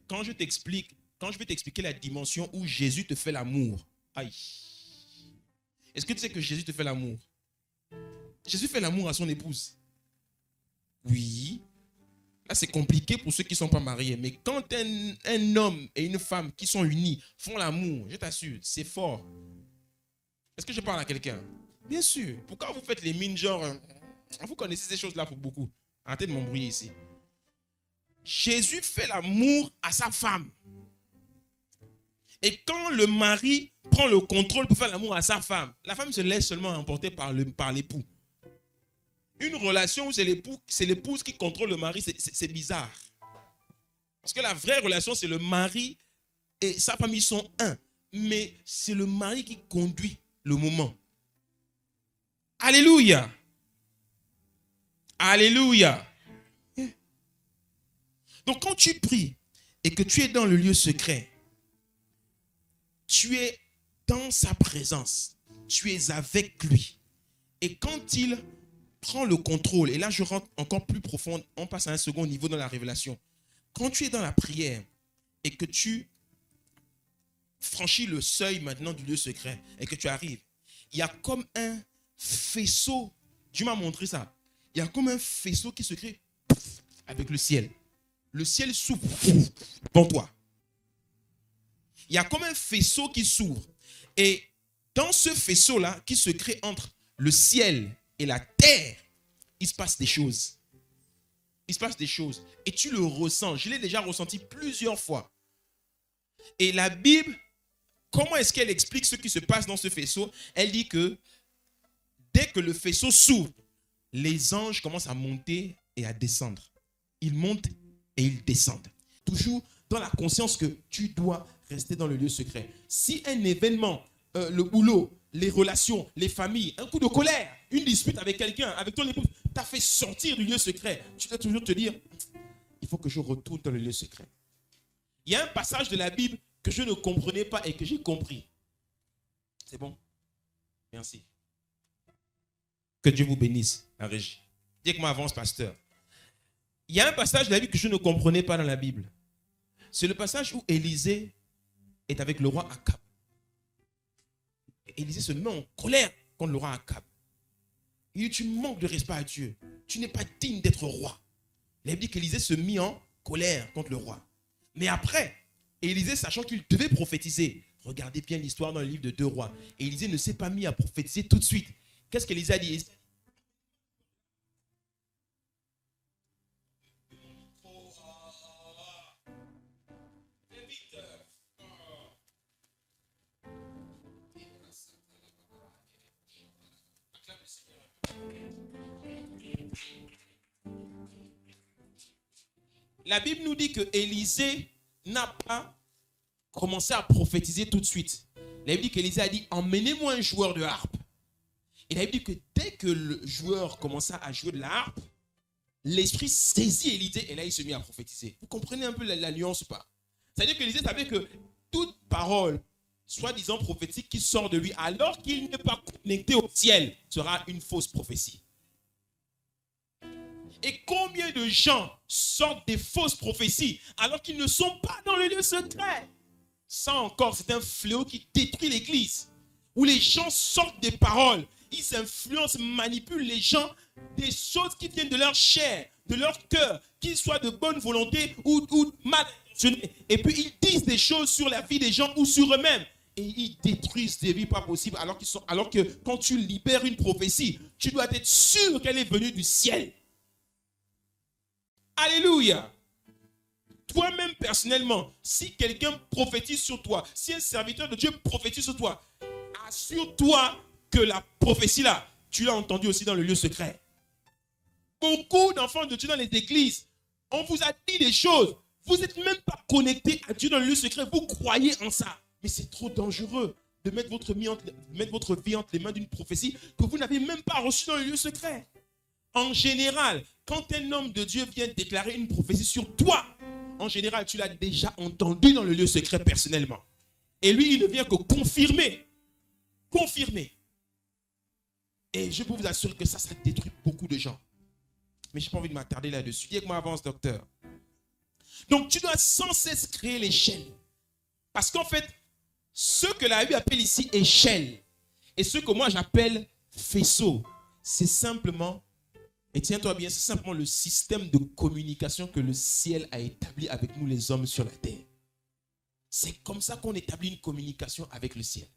Quand je vais t'expliquer la dimension où Jésus te fait l'amour, aïe. Est-ce que tu sais que Jésus te fait l'amour? Jésus fait l'amour à son épouse. Oui. Là, c'est compliqué pour ceux qui ne sont pas mariés. Mais quand un homme et une femme qui sont unis font l'amour, je t'assure, c'est fort. Est-ce que je parle à quelqu'un? Bien sûr. Pourquoi vous faites les mines genre... Vous connaissez ces choses-là pour beaucoup. Arrêtez de m'embrouiller ici. Jésus fait l'amour à sa femme. Et quand le mari prend le contrôle pour faire l'amour à sa femme, la femme se laisse seulement emporter par l'époux. Une relation où c'est l'épouse qui contrôle le mari, c'est bizarre. Parce que la vraie relation, c'est le mari et sa femme, ils sont un. Mais c'est le mari qui conduit le moment. Alléluia. Alléluia. Donc quand tu pries et que tu es dans le lieu secret, tu es dans sa présence. Tu es avec lui. Et quand il prend le contrôle, et là je rentre encore plus profond, on passe à un second niveau dans la révélation. Quand tu es dans la prière et que tu franchis le seuil maintenant du lieu secret et que tu arrives, il y a comme un faisceau, Dieu m'a montré ça, il y a comme un faisceau qui se crée avec le ciel. Le ciel s'ouvre devant toi. Il y a comme un faisceau qui s'ouvre. Et dans ce faisceau-là qui se crée entre le ciel et la terre, il se passe des choses. Il se passe des choses. Et tu le ressens. Je l'ai déjà ressenti plusieurs fois. Et la Bible, comment est-ce qu'elle explique ce qui se passe dans ce faisceau? Elle dit que dès que le faisceau s'ouvre, les anges commencent à monter et à descendre. Ils montent et ils descendent. Toujours dans la conscience que tu dois rester dans le lieu secret. Si un événement, le boulot, les relations, les familles, un coup de colère, une dispute avec quelqu'un, avec ton épouse, t'a fait sortir du lieu secret, tu dois toujours te dire, il faut que je retourne dans le lieu secret. Il y a un passage de la Bible que je ne comprenais pas et que j'ai compris. C'est bon? Merci. Que Dieu vous bénisse, la régie. Dis que moi avance, pasteur. Il y a un passage de la Bible que je ne comprenais pas dans la Bible. C'est le passage où Élisée est avec le roi Akab. Élisée se met en colère contre le roi Akab. Il dit, tu manques de respect à Dieu. Tu n'es pas digne d'être roi. La Bible dit qu'Élisée se mit en colère contre le roi. Mais après, Élisée, sachant qu'il devait prophétiser, Regardez bien l'histoire dans le livre de 2 Rois. Et Élisée ne s'est pas mis à prophétiser tout de suite. Qu'est-ce qu'Élisée a dit? La Bible nous dit que Élisée n'a pas commencé à prophétiser tout de suite. La Bible dit qu'Élisée a dit, emmenez-moi un joueur de harpe. Et la Bible dit que dès que le joueur commença à jouer de la harpe, l'esprit saisit Élisée et là il se mit à prophétiser. Vous comprenez un peu la nuance ou pas? C'est-à-dire qu'Élisée savait que toute parole, soi-disant prophétique, qui sort de lui alors qu'il n'est pas connecté au ciel, sera une fausse prophétie. Et combien de gens sortent des fausses prophéties alors qu'ils ne sont pas dans le lieu secret? Ça encore, c'est un fléau qui détruit l'église. Où les gens sortent des paroles, ils influencent, manipulent les gens, des choses qui viennent de leur chair, de leur cœur, qu'ils soient de bonne volonté ou mal intentionnés. Et puis ils disent des choses sur la vie des gens ou sur eux-mêmes. Et ils détruisent des vies pas possibles alors que quand tu libères une prophétie, tu dois être sûr qu'elle est venue du ciel. Alléluia. Toi-même personnellement, si quelqu'un prophétise sur toi, si un serviteur de Dieu prophétise sur toi, assure-toi que la prophétie là, tu l'as entendue aussi dans le lieu secret. Beaucoup d'enfants de Dieu dans les églises, on vous a dit des choses, vous n'êtes même pas connectés à Dieu dans le lieu secret, vous croyez en ça. Mais c'est trop dangereux de mettre votre vie entre les mains d'une prophétie que vous n'avez même pas reçue dans le lieu secret. En général, quand un homme de Dieu vient déclarer une prophétie sur toi, en général, tu l'as déjà entendu dans le lieu secret personnellement. Et lui, il ne vient que confirmer. Confirmer. Et je peux vous assurer que ça détruit beaucoup de gens. Mais je n'ai pas envie de m'attarder là-dessus. Dis avec moi, avance, docteur. Donc, tu dois sans cesse créer l'échelle. Parce qu'en fait, ce que la Bible appelle ici échelle, et ce que moi j'appelle faisceau, c'est simplement, et tiens-toi bien, c'est simplement le système de communication que le ciel a établi avec nous les hommes sur la terre. C'est comme ça qu'on établit une communication avec le ciel.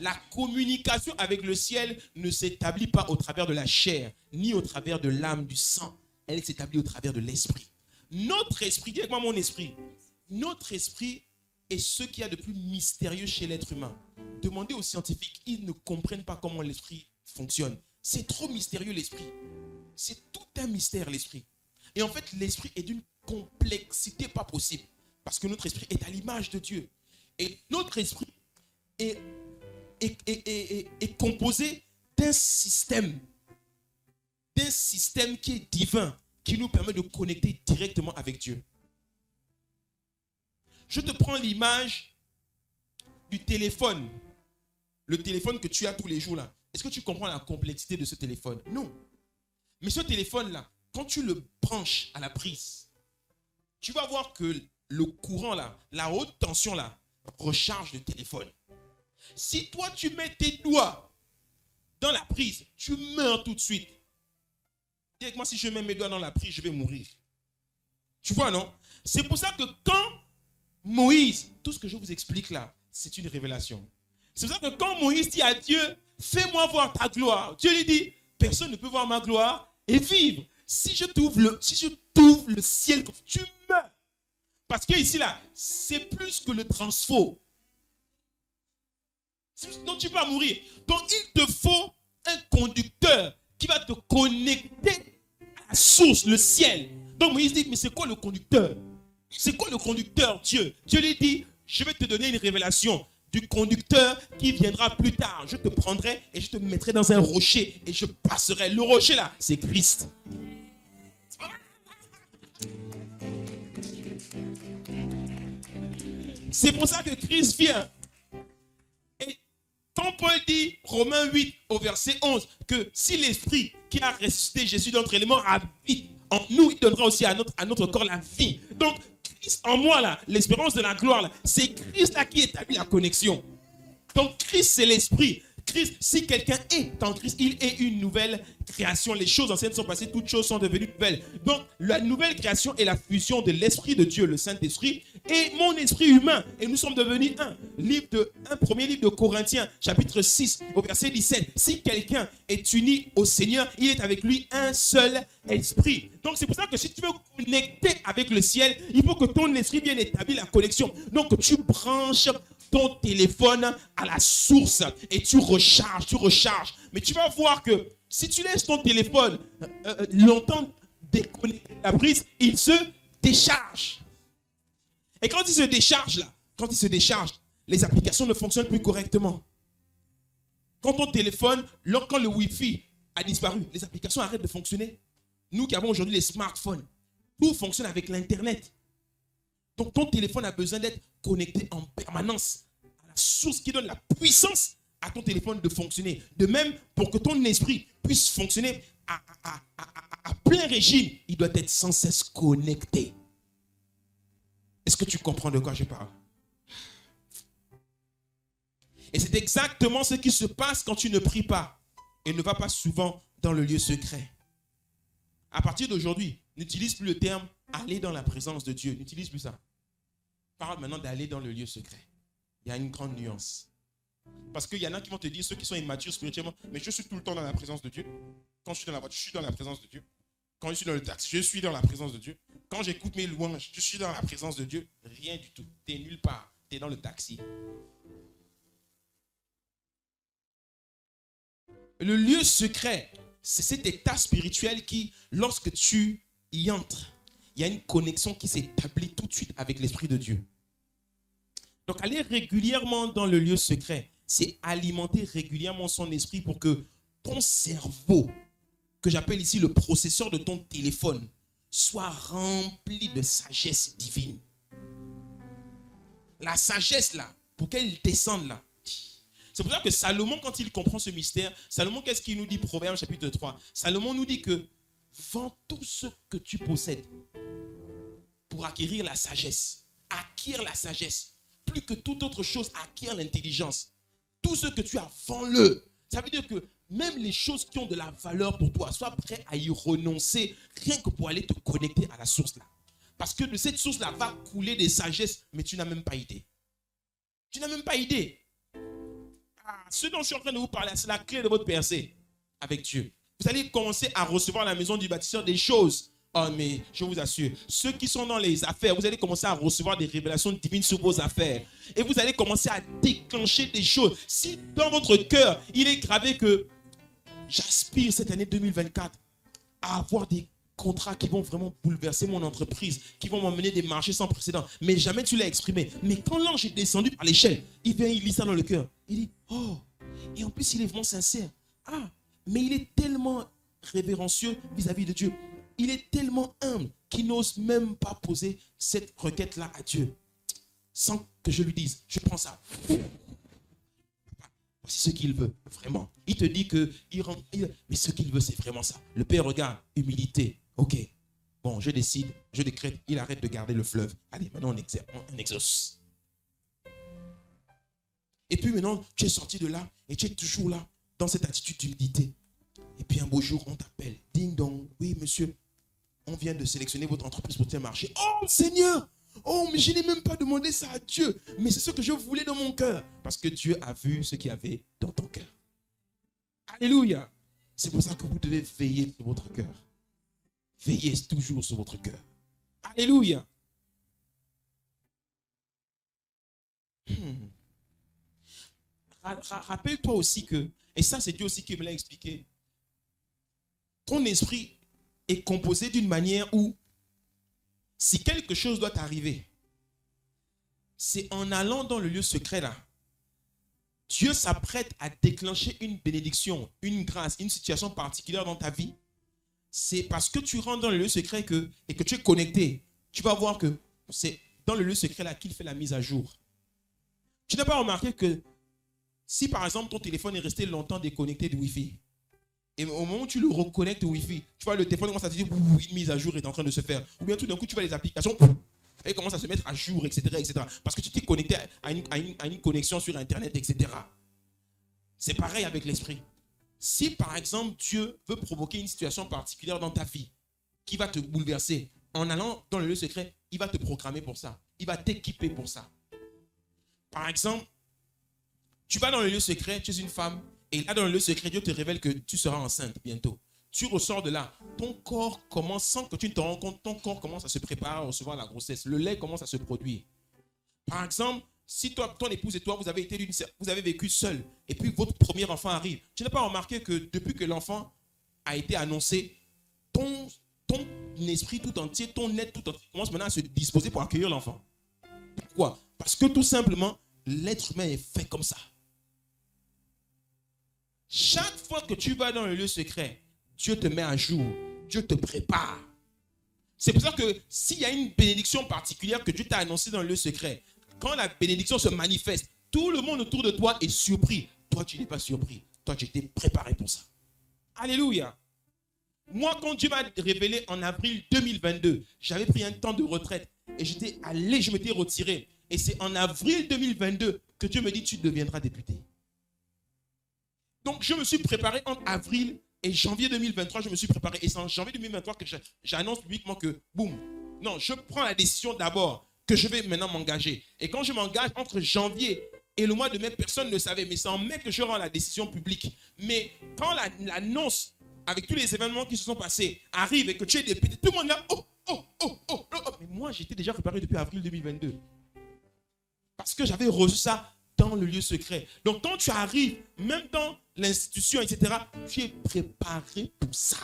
La communication avec le ciel ne s'établit pas au travers de la chair, ni au travers de l'âme, du sang. Elle s'établit au travers de l'esprit. Notre esprit, dis avec moi mon esprit, notre esprit est ce qu'il y a de plus mystérieux chez l'être humain. Demandez aux scientifiques, ils ne comprennent pas comment l'esprit fonctionne. C'est trop mystérieux l'esprit. C'est tout un mystère l'esprit. Et en fait, l'esprit est d'une complexité pas possible. Parce que notre esprit est à l'image de Dieu. Et notre esprit est composé d'un système qui est divin, qui nous permet de connecter directement avec Dieu. Je te prends l'image du téléphone. Le téléphone que tu as tous les jours là. Est-ce que tu comprends la complexité de ce téléphone? Non. Mais ce téléphone-là, quand tu le branches à la prise, tu vas voir que le courant là, la haute tension là, recharge le téléphone. Si toi, tu mets tes doigts dans la prise, tu meurs tout de suite. Dis avec moi, si je mets mes doigts dans la prise, je vais mourir. Tu vois, non? C'est pour ça que quand Moïse, tout ce que je vous explique là, c'est une révélation. C'est pour ça que quand Moïse dit à Dieu, fais-moi voir ta gloire, Dieu lui dit, personne ne peut voir ma gloire et vivre. Si je t'ouvre le ciel, tu meurs. Parce que ici, là, c'est plus que le transfo. Donc, tu vas mourir. Donc, il te faut un conducteur qui va te connecter à la source, le ciel. Donc, Moïse dit, mais c'est quoi le conducteur? C'est quoi le conducteur, Dieu? Dieu lui dit, je vais te donner une révélation du conducteur qui viendra plus tard. Je te prendrai et je te mettrai dans un rocher et je passerai. Le rocher là, c'est Christ. C'est pour ça que Christ vient. Et quand Paul dit, Romains 8 au verset 11, que si l'esprit qui a ressuscité Jésus d'entre les morts habite en nous, il donnera aussi à notre corps la vie. Donc, Christ en moi, là, l'espérance de la gloire, là, c'est Christ là qui établit la connexion. Donc, Christ, c'est l'esprit. Christ, si quelqu'un est en Christ, il est une nouvelle création. Les choses anciennes sont passées, toutes choses sont devenues nouvelles. Donc, la nouvelle création est la fusion de l'Esprit de Dieu, le Saint-Esprit, et mon esprit humain. Et nous sommes devenus un. Premier livre de Corinthiens, chapitre 6, au verset 17. Si quelqu'un est uni au Seigneur, il est avec lui un seul esprit. Donc c'est pour ça que si tu veux connecter avec le ciel, il faut que ton esprit vienne établir la connexion. Donc tu branches ton téléphone à la source et tu recharges. Mais tu vas voir que si tu laisses ton téléphone longtemps déconnecté de la prise, il se décharge. Et quand il se décharge, les applications ne fonctionnent plus correctement. Quand ton téléphone, quand le Wi-Fi a disparu, les applications arrêtent de fonctionner. Nous qui avons aujourd'hui les smartphones, tout fonctionne avec l'Internet. Donc ton téléphone a besoin d'être connecté en permanence à la source qui donne la puissance à ton téléphone de fonctionner. De même, pour que ton esprit puisse fonctionner à plein régime, il doit être sans cesse connecté. Est-ce que tu comprends de quoi je parle? Et c'est exactement ce qui se passe quand tu ne pries pas et ne vas pas souvent dans le lieu secret. À partir d'aujourd'hui, n'utilise plus le terme « aller dans la présence de Dieu ». N'utilise plus ça. Parle maintenant d'aller dans le lieu secret. Il y a une grande nuance. Parce qu'il y en a qui vont te dire, ceux qui sont immatures spirituellement, mais je suis tout le temps dans la présence de Dieu. Quand je suis dans la voiture, je suis dans la présence de Dieu. Quand je suis dans le taxi, je suis dans la présence de Dieu. Quand j'écoute mes louanges, je suis dans la présence de Dieu. Rien du tout. Tu n'es nulle part. Tu es dans le taxi. Le lieu secret, c'est cet état spirituel qui, lorsque tu y entres, il y a une connexion qui s'établit tout de suite avec l'Esprit de Dieu. Donc, aller régulièrement dans le lieu secret, c'est alimenter régulièrement son esprit pour que ton cerveau, que j'appelle ici le processeur de ton téléphone, soit rempli de sagesse divine. La sagesse là, pour qu'elle descende là. C'est pour ça que Salomon, quand il comprend ce mystère, Salomon, qu'est-ce qu'il nous dit, Proverbe chapitre 3? Salomon nous dit que vends tout ce que tu possèdes pour acquérir la sagesse. Acquiert la sagesse. Plus que toute autre chose, acquiert l'intelligence. Tout ce que tu as, vends-le. Ça veut dire que même les choses qui ont de la valeur pour toi, sois prêt à y renoncer, rien que pour aller te connecter à la source là. Parce que de cette source là va couler des sagesses, mais tu n'as même pas idée. Tu n'as même pas idée. Ce dont je suis en train de vous parler, c'est la clé de votre percée avec Dieu. Vous allez commencer à recevoir à la maison du bâtisseur des choses. Oh, mais je vous assure, ceux qui sont dans les affaires, vous allez commencer à recevoir des révélations divines sur vos affaires. Et vous allez commencer à déclencher des choses. Si dans votre cœur, il est gravé que j'aspire cette année 2024 à avoir des contrats qui vont vraiment bouleverser mon entreprise, qui vont m'emmener des marchés sans précédent. Mais jamais tu l'as exprimé. Mais quand l'ange est descendu par l'échelle, il vient, il lit ça dans le cœur. Il dit, oh, et en plus il est vraiment sincère. Ah, mais il est tellement révérencieux vis-à-vis de Dieu. Il est tellement humble qu'il n'ose même pas poser cette requête-là à Dieu. Sans que je lui dise, je prends ça. Voici ce qu'il veut, vraiment. Il te dit que, mais ce qu'il veut, c'est vraiment ça. Le Père regarde, humilité. Ok, bon, je décide, je décrète, il arrête de garder le fleuve. Allez, maintenant on exauce. Et puis maintenant, tu es sorti de là et tu es toujours là, dans cette attitude d'humilité. Et puis un beau jour, on t'appelle. Ding dong, oui monsieur, on vient de sélectionner votre entreprise pour tel marché. Oh Seigneur, oh mais je n'ai même pas demandé ça à Dieu. Mais c'est ce que je voulais dans mon cœur. Parce que Dieu a vu ce qu'il y avait dans ton cœur. Alléluia. C'est pour ça que vous devez veiller sur votre cœur. Veillez toujours sur votre cœur. Alléluia. Rappelle-toi aussi que, et ça c'est Dieu aussi qui me l'a expliqué, ton esprit est composé d'une manière où, si quelque chose doit arriver, c'est en allant dans le lieu secret là, Dieu s'apprête à déclencher une bénédiction, une grâce, une situation particulière dans ta vie. C'est parce que tu rentres dans le lieu secret et que tu es connecté, tu vas voir que c'est dans le lieu secret là qu'il fait la mise à jour. Tu n'as pas remarqué que si par exemple ton téléphone est resté longtemps déconnecté du Wi-Fi, et au moment où tu le reconnectes au Wi-Fi, tu vois le téléphone commence à te dire une mise à jour est en train de se faire. Ou bien tout d'un coup tu vois les applications, elles commencent à se mettre à jour, etc. etc. parce que tu t'es connecté à une connexion sur Internet, etc. C'est pareil avec l'esprit. Si par exemple Dieu veut provoquer une situation particulière dans ta vie qui va te bouleverser, en allant dans le lieu secret, il va te programmer pour ça. Il va t'équiper pour ça. Par exemple, tu vas dans le lieu secret, tu es une femme, et là dans le lieu secret, Dieu te révèle que tu seras enceinte bientôt. Tu ressors de là, ton corps commence, sans que tu ne te rends compte, ton corps commence à se préparer à recevoir la grossesse. Le lait commence à se produire. Par exemple, si toi, ton épouse et toi, vous avez vécu seul, et puis votre premier enfant arrive, tu n'as pas remarqué que depuis que l'enfant a été annoncé, ton esprit tout entier, ton être tout entier commence maintenant à se disposer pour accueillir l'enfant. Pourquoi? Parce que tout simplement, l'être humain est fait comme ça. Chaque fois que tu vas dans le lieu secret, Dieu te met à jour, Dieu te prépare. C'est pour ça que s'il y a une bénédiction particulière que Dieu t'a annoncée dans le lieu secret, quand la bénédiction se manifeste, tout le monde autour de toi est surpris. Toi, tu n'es pas surpris. Toi, tu étais préparé pour ça. Alléluia. Moi, quand Dieu m'a révélé en avril 2022, j'avais pris un temps de retraite et j'étais allé, je m'étais retiré. Et c'est en avril 2022 que Dieu me dit, tu deviendras député. Donc, je me suis préparé entre avril et janvier 2023, je me suis préparé. Et c'est en janvier 2023 que j'annonce publiquement que, boum, non, je prends la décision d'abord que je vais maintenant m'engager. Et quand je m'engage entre janvier et le mois de mai, personne ne savait. Mais c'est en mai que je rends la décision publique. Mais quand l'annonce, avec tous les événements qui se sont passés, arrive et que tu es député, tout le monde là, oh. Mais moi, j'étais déjà préparé depuis avril 2022. Parce que j'avais reçu ça dans le lieu secret. Donc, quand tu arrives, même dans l'institution, etc., tu es préparé pour ça.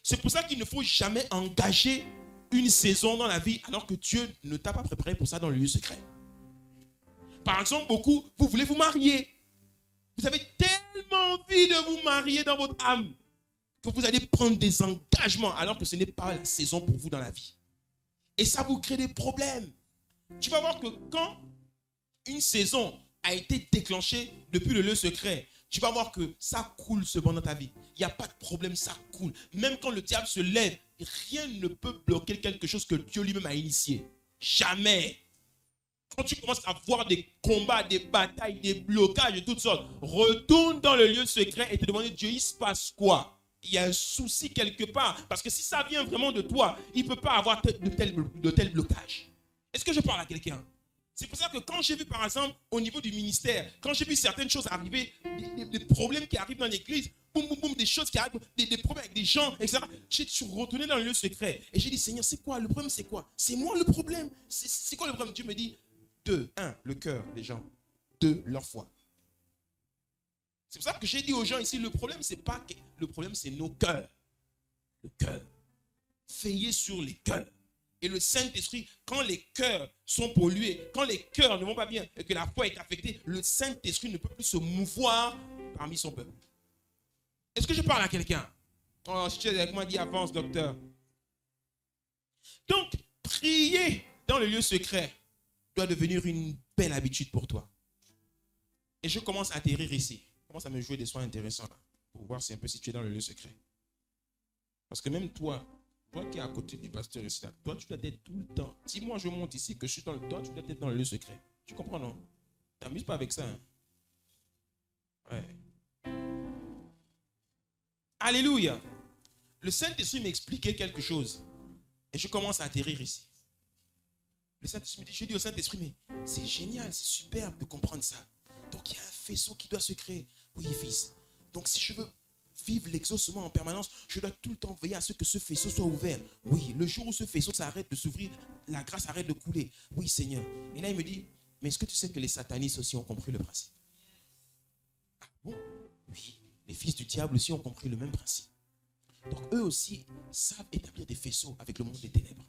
C'est pour ça qu'il ne faut jamais engager une saison dans la vie alors que Dieu ne t'a pas préparé pour ça dans le lieu secret. Par exemple, beaucoup, vous voulez vous marier. Vous avez tellement envie de vous marier dans votre âme que vous allez prendre des engagements alors que ce n'est pas la saison pour vous dans la vie. Et ça vous crée des problèmes. Tu vas voir que quand une saison a été déclenchée depuis le lieu secret, tu vas voir que ça coule cependant dans ta vie. Il n'y a pas de problème, ça coule. Même quand le diable se lève, rien ne peut bloquer quelque chose que Dieu lui-même a initié. Jamais. Quand tu commences à voir des combats, des batailles, des blocages de toutes sortes, retourne dans le lieu secret et te demande, Dieu, il se passe quoi? Il y a un souci quelque part. Parce que si ça vient vraiment de toi, il ne peut pas avoir de tel blocage. Est-ce que je parle à quelqu'un? C'est pour ça que quand j'ai vu, par exemple, au niveau du ministère, quand j'ai vu certaines choses arriver, des problèmes qui arrivent dans l'église, boum, des choses qui arrivent, des problèmes avec des gens, etc. Je suis retourné dans le lieu secret. Et j'ai dit, Seigneur, c'est quoi? Le problème, c'est quoi? C'est moi le problème. C'est quoi le problème? Dieu me dit, 2, 1, le cœur des gens. 2, leur foi. C'est pour ça que j'ai dit aux gens ici, le problème, c'est pas que, le problème, c'est nos cœurs. Le cœur. Veillez sur les cœurs. Et le Saint-Esprit, quand les cœurs sont pollués, quand les cœurs ne vont pas bien et que la foi est affectée, le Saint-Esprit ne peut plus se mouvoir parmi son peuple. Est-ce que je parle à quelqu'un? Oh, si tu es avec moi, dis avance, docteur. Donc, prier dans le lieu secret doit devenir une belle habitude pour toi. Et je commence à atterrir ici. Je commence à me jouer des soins intéressants là, pour voir si un peu si tu es dans le lieu secret. Parce que même toi qui es à côté du pasteur ici, toi tu dois être tout le temps. Si moi je monte ici, que je suis dans le temps, tu dois être dans le lieu secret. Tu comprends, non? T'amuses pas avec ça. Hein? Ouais. Alléluia. Le Saint-Esprit m'expliquait quelque chose. Et je commence à atterrir ici. Le Saint-Esprit me dit, je dis au Saint-Esprit, mais c'est génial, c'est superbe de comprendre ça. Donc il y a un faisceau qui doit se créer. Oui, fils. Donc si je veux vivre l'exaucement en permanence, je dois tout le temps veiller à ce que ce faisceau soit ouvert. Oui, le jour où ce faisceau s'arrête de s'ouvrir, la grâce arrête de couler. Oui, Seigneur. Et là, il me dit, mais est-ce que tu sais que les satanistes aussi ont compris le principe? Ah bon? Oui, les fils du diable aussi ont compris le même principe. Donc eux aussi savent établir des faisceaux avec le monde des ténèbres.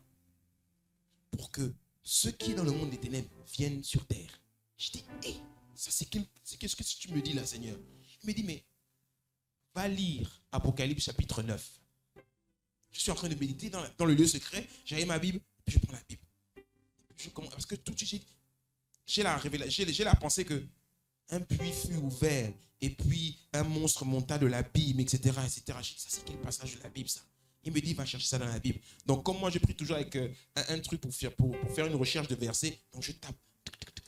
Pour que ceux qui sont dans le monde des ténèbres viennent sur terre. Je dis, hé, ça c'est qu'est-ce que tu me dis là, Seigneur? Il me dit, mais va lire Apocalypse chapitre 9. Je suis en train de méditer dans le lieu secret. J'ai ma Bible, puis je prends la Bible. Je commence, parce que tout de suite, j'ai la pensée que un puits fut ouvert et puis un monstre monta de l'abîme, etc. etc. Je dis, ça c'est quel passage de la Bible ça? Il me dit, va chercher ça dans la Bible. Donc comme moi je prie toujours avec un truc pour faire une recherche de versets, donc je tape,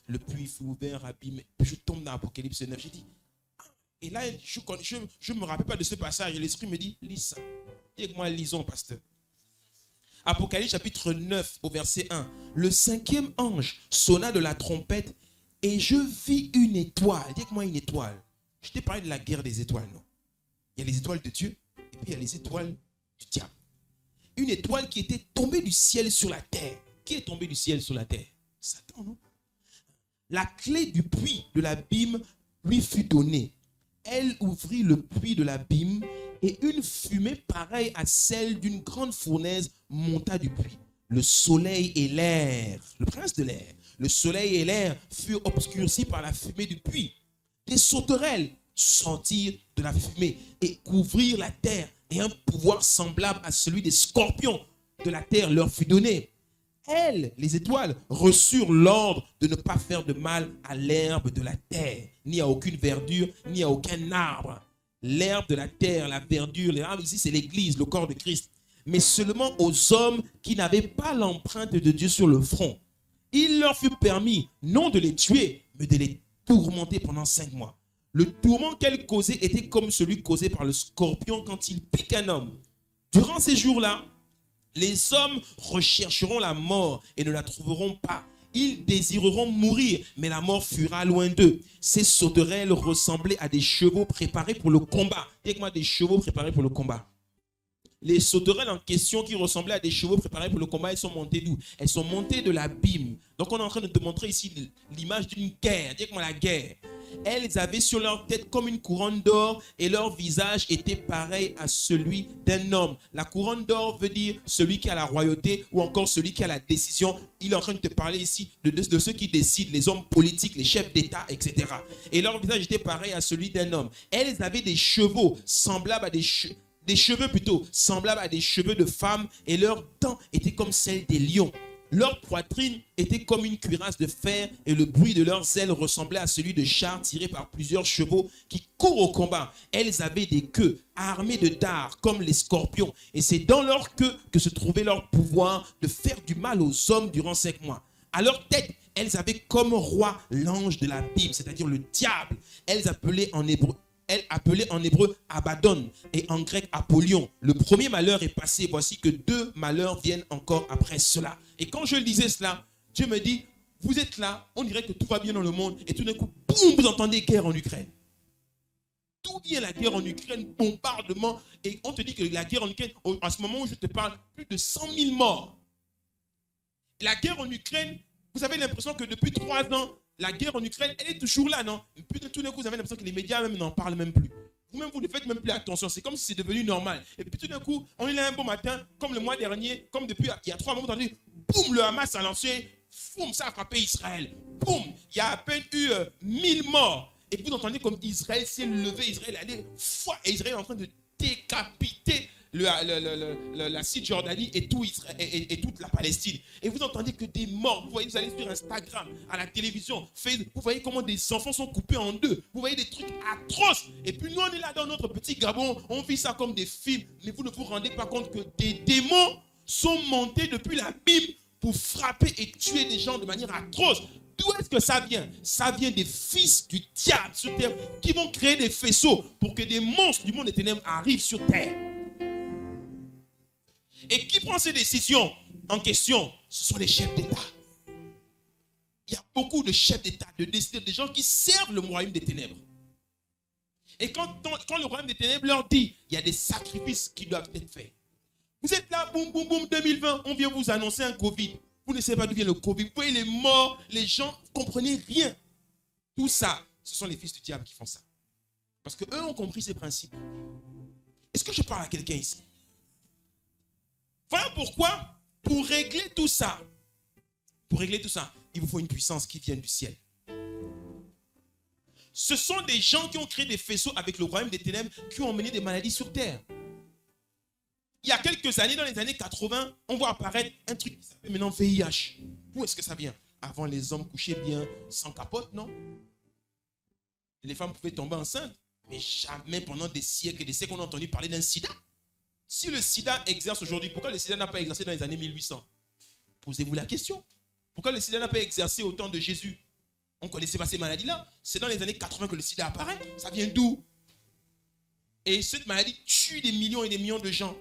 le puits fut ouvert, abîme, puis je tombe dans Apocalypse 9. J'ai dit, et là, je ne me rappelle pas de ce passage. Et l'Esprit me dit, lis ça. Et moi, lisons, pasteur. Apocalypse chapitre 9 au verset 1. Le 5e ange sonna de la trompette et je vis une étoile. Dis-moi une étoile. Je t'ai parlé de la guerre des étoiles, non? Il y a les étoiles de Dieu et puis il y a les étoiles du diable. Une étoile qui était tombée du ciel sur la terre. Qui est tombé du ciel sur la terre? Satan, non? La clé du puits de l'abîme lui fut donnée. Elle ouvrit le puits de l'abîme et une fumée pareille à celle d'une grande fournaise monta du puits. Le soleil et l'air, le prince de l'air, le soleil et l'air furent obscurcis par la fumée du puits. Des sauterelles sortirent de la fumée et couvrirent la terre, et un pouvoir semblable à celui des scorpions de la terre leur fut donné. Elles, les étoiles, reçurent l'ordre de ne pas faire de mal à l'herbe de la terre, ni à aucune verdure, ni à aucun arbre. L'herbe de la terre, la verdure, les arbres, ici c'est l'église, le corps de Christ. Mais seulement aux hommes qui n'avaient pas l'empreinte de Dieu sur le front. Il leur fut permis, non de les tuer, mais de les tourmenter pendant 5 mois. Le tourment qu'elles causaient était comme celui causé par le scorpion quand il pique un homme. Durant ces jours-là, les hommes rechercheront la mort et ne la trouveront pas. Ils désireront mourir, mais la mort fuira loin d'eux. Ces sauterelles ressemblaient à des chevaux préparés pour le combat. Dites-moi des chevaux préparés pour le combat. Les sauterelles en question qui ressemblaient à des chevaux préparés pour le combat, elles sont montées d'où? Elles sont montées de l'abîme. Donc on est en train de te montrer ici l'image d'une guerre. Dites-moi la guerre. Elles avaient sur leur tête comme une couronne d'or et leur visage était pareil à celui d'un homme. La couronne d'or veut dire celui qui a la royauté ou encore celui qui a la décision. Il est en train de te parler ici de ceux qui décident, les hommes politiques, les chefs d'État, etc. Et leur visage était pareil à celui d'un homme. Elles avaient des chevaux semblables à des cheveux plutôt, semblables à des cheveux de femmes et leurs dents étaient comme celles des lions. Leur poitrine était comme une cuirasse de fer et le bruit de leurs ailes ressemblait à celui de chars tirés par plusieurs chevaux qui courent au combat. Elles avaient des queues armées de dards comme les scorpions et c'est dans leur queue que se trouvait leur pouvoir de faire du mal aux hommes durant 5 mois. À leur tête, elles avaient comme roi l'ange de la Bible, c'est-à-dire le diable. Elles appelaient en hébreu Abaddon et en grec Apollyon. Le premier malheur est passé. Voici que 2 malheurs viennent encore après cela. Et quand je lisais cela, Dieu me dit, vous êtes là, on dirait que tout va bien dans le monde et tout d'un coup, boum, vous entendez guerre en Ukraine. D'où vient la guerre en Ukraine? Bombardement. Et on te dit que la guerre en Ukraine, en ce moment où je te parle, plus de 100 000 morts. La guerre en Ukraine, vous avez l'impression que depuis 3 ans, la guerre en Ukraine, elle est toujours là, non? Et puis tout d'un coup, vous avez l'impression que les médias même n'en parlent même plus. Vous-même, vous ne faites même plus attention. C'est comme si c'est devenu normal. Et puis tout d'un coup, on est là un bon matin, comme le mois dernier, comme depuis il y a 3 mois, vous entendez, boum, le Hamas a lancé, boum, ça a frappé Israël. Boum, il y a à peine eu 1000 morts. Et puis vous entendez comme Israël s'est levé, Israël allait, et Israël est en train de décapiter la Cisjordanie et toute la Palestine. Et vous entendez que des morts, vous voyez, vous allez sur Instagram, à la télévision, Facebook, vous voyez comment des enfants sont coupés en 2. Vous voyez des trucs atroces. Et puis nous, on est là dans notre petit Gabon, on vit ça comme des films. Mais vous ne vous rendez pas compte que des démons sont montés depuis la Bible pour frapper et tuer des gens de manière atroce. D'où est-ce que ça vient? Ça vient des fils du diable sur terre qui vont créer des faisceaux pour que des monstres du monde des ténèbres arrivent sur terre. Et qui prend ces décisions en question? Ce sont les chefs d'État. Il y a beaucoup de chefs d'État, de décideurs, des gens qui servent le royaume des ténèbres. Et quand le royaume des ténèbres leur dit, il y a des sacrifices qui doivent être faits. Vous êtes là, boum, boum, boum, 2020, on vient vous annoncer un Covid. Vous ne savez pas d'où vient le Covid. Vous voyez les morts, les gens, vous ne comprenez rien. Tout ça, ce sont les fils du diable qui font ça. Parce qu'eux ont compris ces principes. Est-ce que je parle à quelqu'un ici? Voilà pourquoi, pour régler tout ça, il vous faut une puissance qui vient du ciel. Ce sont des gens qui ont créé des faisceaux avec le royaume des ténèbres qui ont emmené des maladies sur terre. Il y a quelques années, dans les années 80, on voit apparaître un truc qui s'appelle maintenant VIH. Où est-ce que ça vient? Avant, les hommes couchaient bien sans capote, non? Les femmes pouvaient tomber enceintes, mais jamais pendant des siècles et des siècles on a entendu parler d'un sida. Si le sida exerce aujourd'hui, pourquoi le sida n'a pas exercé dans les années 1800? Posez-vous la question. Pourquoi le sida n'a pas exercé au temps de Jésus? On ne connaissait pas ces maladies-là. C'est dans les années 80 que le sida apparaît. Ça vient d'où? Et cette maladie tue des millions et des millions de gens.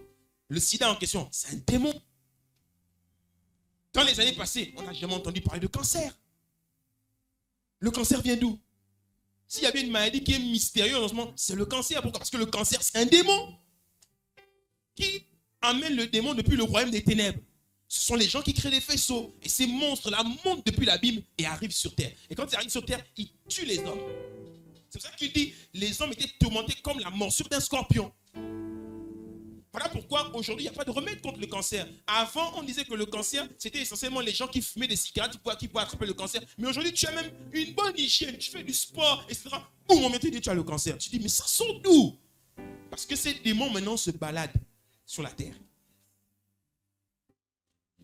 Le sida en question, c'est un démon. Dans les années passées, on n'a jamais entendu parler de cancer. Le cancer vient d'où? S'il y avait une maladie qui est mystérieuse en ce moment, c'est le cancer. Pourquoi? Parce que le cancer, c'est un démon qui amène le démon depuis le royaume des ténèbres. Ce sont les gens qui créent des faisceaux. Et ces monstres-là montent depuis l'abîme et arrivent sur terre. Et quand ils arrivent sur terre, ils tuent les hommes. C'est pour ça qu'il dit, les hommes étaient tourmentés comme la morsure d'un scorpion. Voilà pourquoi aujourd'hui, il n'y a pas de remède contre le cancer. Avant, on disait que le cancer, c'était essentiellement les gens qui fumaient des cigarettes qui pouvaient attraper le cancer. Mais aujourd'hui, tu as même une bonne hygiène, tu fais du sport, etc. Boum, on te dit tu as le cancer. Tu dis, mais ça sort d'où? Parce que ces démons maintenant se baladent sur la terre.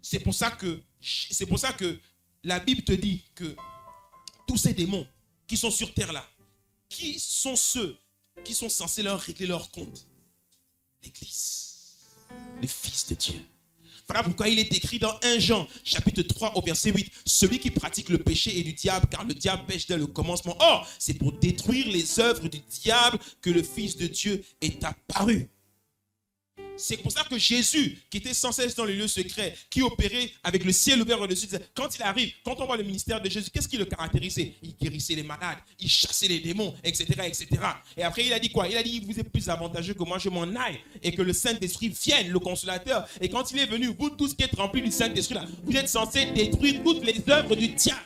C'est pour ça que la Bible te dit que tous ces démons qui sont sur terre là, qui sont ceux qui sont censés leur régler leur compte? L'Église, les fils de Dieu. Voilà pourquoi il est écrit dans 1 Jean, chapitre 3 au verset 8, celui qui pratique le péché est du diable, car le diable pêche dès le commencement. Or, c'est pour détruire les œuvres du diable que le Fils de Dieu est apparu. C'est pour ça que Jésus, qui était sans cesse dans les lieux secrets, qui opérait avec le ciel ouvert au-dessus, quand il arrive, quand on voit le ministère de Jésus, qu'est-ce qui le caractérisait? Il guérissait les malades, il chassait les démons, etc., etc. Et après, il a dit quoi? Il a dit, vous êtes plus avantageux que moi, je m'en aille, et que le Saint-Esprit vienne, le consolateur. Et quand il est venu, vous tous qui êtes remplis du Saint-Esprit, là, vous êtes censés détruire toutes les œuvres du diable.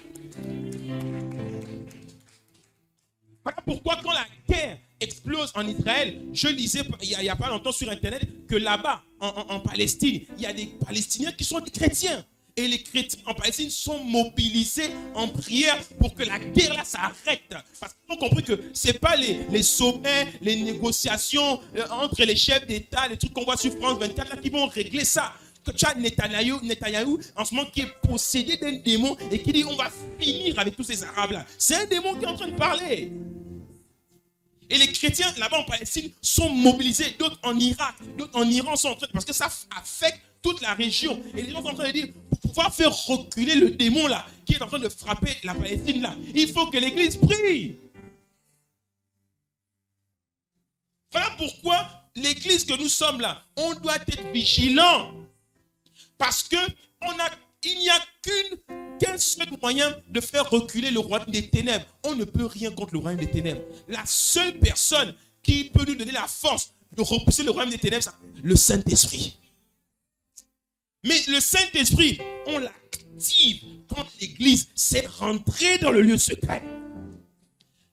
Voilà pourquoi quand la guerre explose en Israël, je lisais il n'y a pas longtemps sur Internet que là-bas, en Palestine, il y a des Palestiniens qui sont des chrétiens. Et les chrétiens en Palestine sont mobilisés en prière pour que la guerre là s'arrête. Parce qu'ils ont compris que ce n'est pas les sommets, les négociations entre les chefs d'État, les trucs qu'on voit sur France 24 là, qui vont régler ça. Que tu as Netanyahou en ce moment qui est possédé d'un démon et qui dit on va finir avec tous ces Arabes là. C'est un démon qui est en train de parler. Et les chrétiens là-bas en Palestine sont mobilisés, d'autres en Irak, d'autres en Iran sont en train de, parce que ça affecte toute la région. Et les gens sont en train de dire, pour pouvoir faire reculer le démon là, qui est en train de frapper la Palestine là, il faut que l'église prie. Voilà pourquoi l'église que nous sommes là, on doit être vigilant. Parce que il n'y a qu'un seul moyen de faire reculer le royaume des ténèbres. On ne peut rien contre le royaume des ténèbres. La seule personne qui peut nous donner la force de repousser le royaume des ténèbres, c'est le Saint-Esprit. Mais le Saint-Esprit, on l'active quand l'église s'est rentrée dans le lieu secret.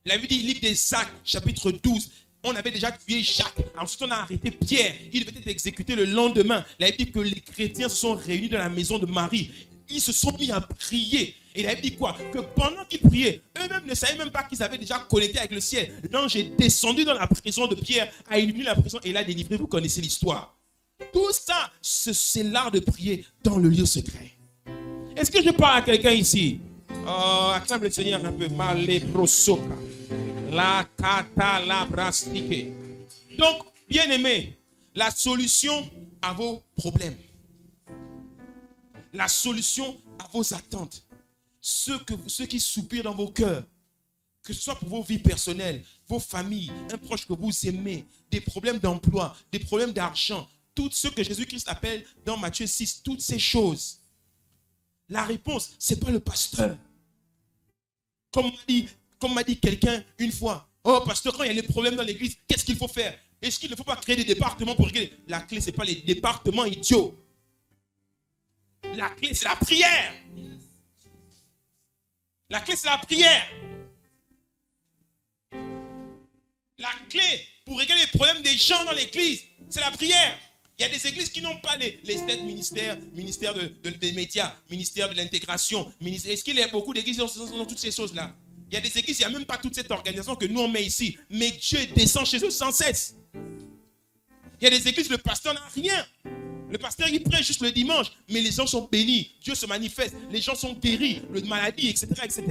La Bible dit, livre des Actes, chapitre 12, on avait déjà tué Jacques. Ensuite, on a arrêté Pierre. Il devait être exécuté le lendemain. La Bible dit que les chrétiens se sont réunis dans la maison de Marie. Ils se sont mis à prier. Et la Bible dit quoi? Que pendant qu'ils priaient, eux-mêmes ne savaient même pas qu'ils avaient déjà connecté avec le ciel. L'ange est descendu dans la prison de Pierre, a illumé la prison et l'a délivré. Vous connaissez l'histoire. Tout ça, c'est l'art de prier dans le lieu secret. Est-ce que je parle à quelqu'un ici? Oh, acclame le Seigneur un peu. La kata la brastike. Donc, bien aimé, la solution à vos problèmes, la solution à vos attentes, ceux qui soupirent dans vos cœurs, que ce soit pour vos vies personnelles, vos familles, un proche que vous aimez, des problèmes d'emploi, des problèmes d'argent, tout ce que Jésus-Christ appelle dans Matthieu 6, toutes ces choses. La réponse, ce n'est pas le pasteur. Comme m'a dit quelqu'un une fois, oh pasteur, quand il y a des problèmes dans l'église, qu'est-ce qu'il faut faire? Est-ce qu'il ne faut pas créer des départements pour régler? La clé, ce n'est pas les départements idiots. La clé, c'est la prière. La clé, c'est la prière. La clé pour régler les problèmes des gens dans l'église, c'est la prière. Il y a des églises qui n'ont pas les 7 ministères, ministère des médias, ministère de l'intégration. Est-ce qu'il y a beaucoup d'églises dans toutes ces choses-là? Il y a des églises, il n'y a même pas toute cette organisation que nous on met ici. Mais Dieu descend chez eux sans cesse. Il y a des églises, le pasteur n'a rien. Le pasteur, il prêche juste le dimanche. Mais les gens sont bénis. Dieu se manifeste. Les gens sont guéris. De maladies, etc., etc.